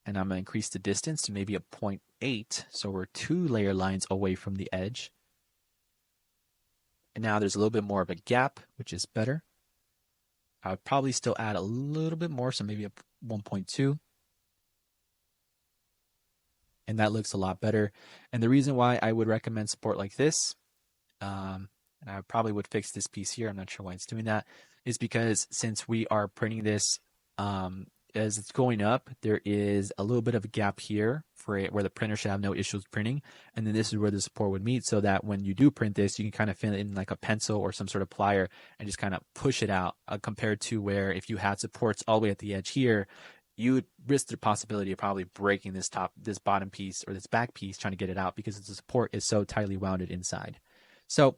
And I'm going to increase the distance to maybe a 0.8. So we're 2 layer lines away from the edge. And now there's a little bit more of a gap, which is better. I would probably still add a little bit more, so maybe a 1.2. And that looks a lot better. And the reason why I would recommend support like this, and I probably would fix this piece here, I'm not sure why it's doing that, is because since we are printing this as it's going up, there is a little bit of a gap here for it where the printer should have no issues printing. And then this is where the support would meet so that when you do print this, you can kind of fit it in like a pencil or some sort of plier and just kind of push it out compared to where if you had supports all the way at the edge here, you would risk the possibility of probably breaking this bottom piece or this back piece trying to get it out because the support is so tightly wounded inside. So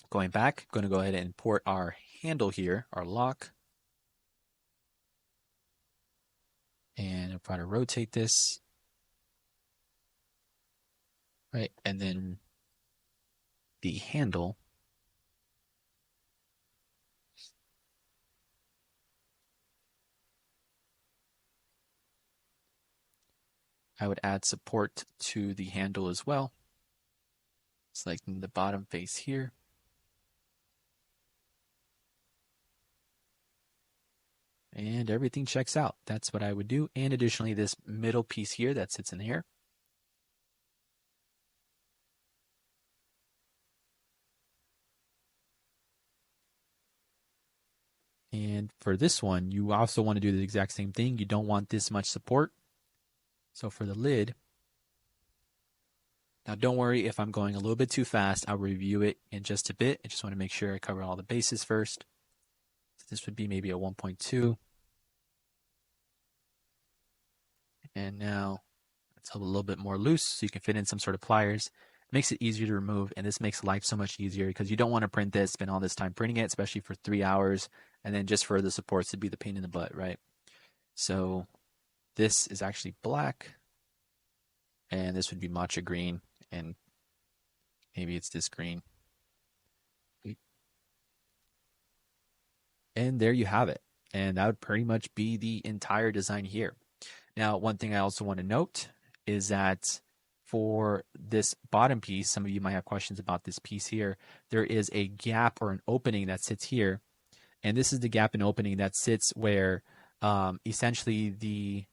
going back, I'm going to go ahead and import our handle here, our lock. And I'll try to rotate this. Right, and then the handle I would add support to the handle as well. Selecting the bottom face here. And everything checks out. That's what I would do. And additionally, this middle piece here that sits in here. And for this one, you also want to do the exact same thing. You don't want this much support. So for the lid, now don't worry if I'm going a little bit too fast. I'll review it in just a bit. I just want to make sure I cover all the bases first. So this would be maybe a 1.2. And now it's a little bit more loose so you can fit in some sort of pliers. It makes it easier to remove, and this makes life so much easier because you don't want to print this, spend all this time printing it, especially for 3 hours, and then just for the supports to be the pain in the butt, right? So this is actually black, and this would be matcha green, and maybe it's this green. And there you have it. And that would pretty much be the entire design here. Now, one thing I also want to note is that for this bottom piece, some of you might have questions about this piece here. There is a gap or an opening that sits here. And this is the gap and opening that sits where essentially the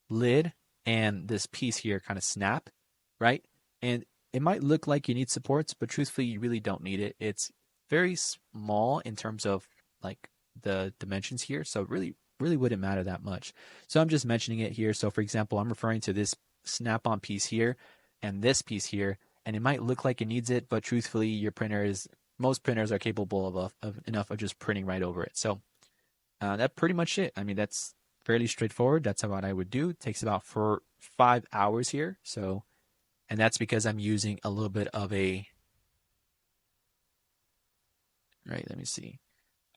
lid and this piece here kind of snap, right? And it might look like you need supports, but truthfully, you really don't need it. It's very small in terms of like the dimensions here. So it really wouldn't matter that much. So I'm just mentioning it here. So for example, I'm referring to this snap-on piece here and this piece here, and it might look like it needs it, but truthfully, most printers are capable of enough of just printing right over it. So that's pretty much it. I mean, that's fairly straightforward. That's what I would do. It takes about 5 hours here. So, and that's because I'm using a little bit of a, right, let me see,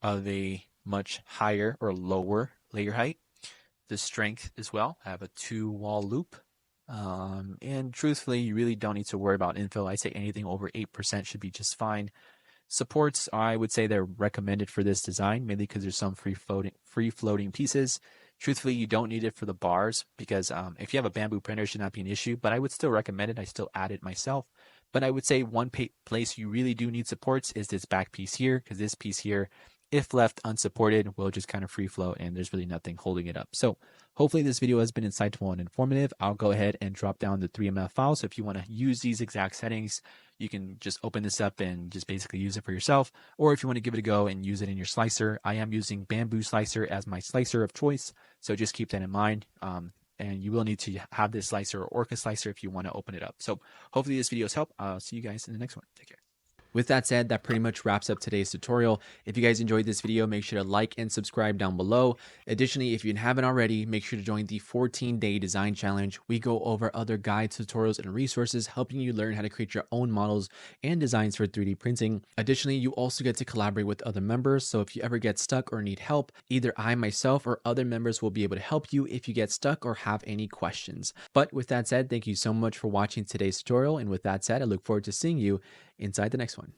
of a much higher or lower layer height. The strength as well. I have a 2-wall loop. And truthfully, you really don't need to worry about infill. I say anything over 8% should be just fine. Supports, I would say they're recommended for this design, mainly because there's some free floating pieces. Truthfully, you don't need it for the bars because if you have a bamboo printer, it should not be an issue, but I would still recommend it. I still add it myself. But I would say one place you really do need supports is this back piece here, because this piece here, if left unsupported, will just kind of free float and there's really nothing holding it up. So hopefully this video has been insightful and informative. I'll go ahead and drop down the 3MF file. So if you want to use these exact settings, you can just open this up and just basically use it for yourself. Or if you want to give it a go and use it in your slicer, I am using Bamboo Slicer as my slicer of choice. So just keep that in mind. And you will need to have this slicer or Orca slicer if you want to open it up. So hopefully this video has helped. I'll see you guys in the next one. Take care. With that said, that pretty much wraps up today's tutorial. If you guys enjoyed this video, make sure to like and subscribe down below. Additionally, if you haven't already, make sure to join the 14-day design challenge. We go over other guides, tutorials, and resources helping you learn how to create your own models and designs for 3D printing. Additionally, you also get to collaborate with other members. So if you ever get stuck or need help, either I, myself, or other members will be able to help you if you get stuck or have any questions. But with that said, thank you so much for watching today's tutorial. And with that said, I look forward to seeing you inside the next one.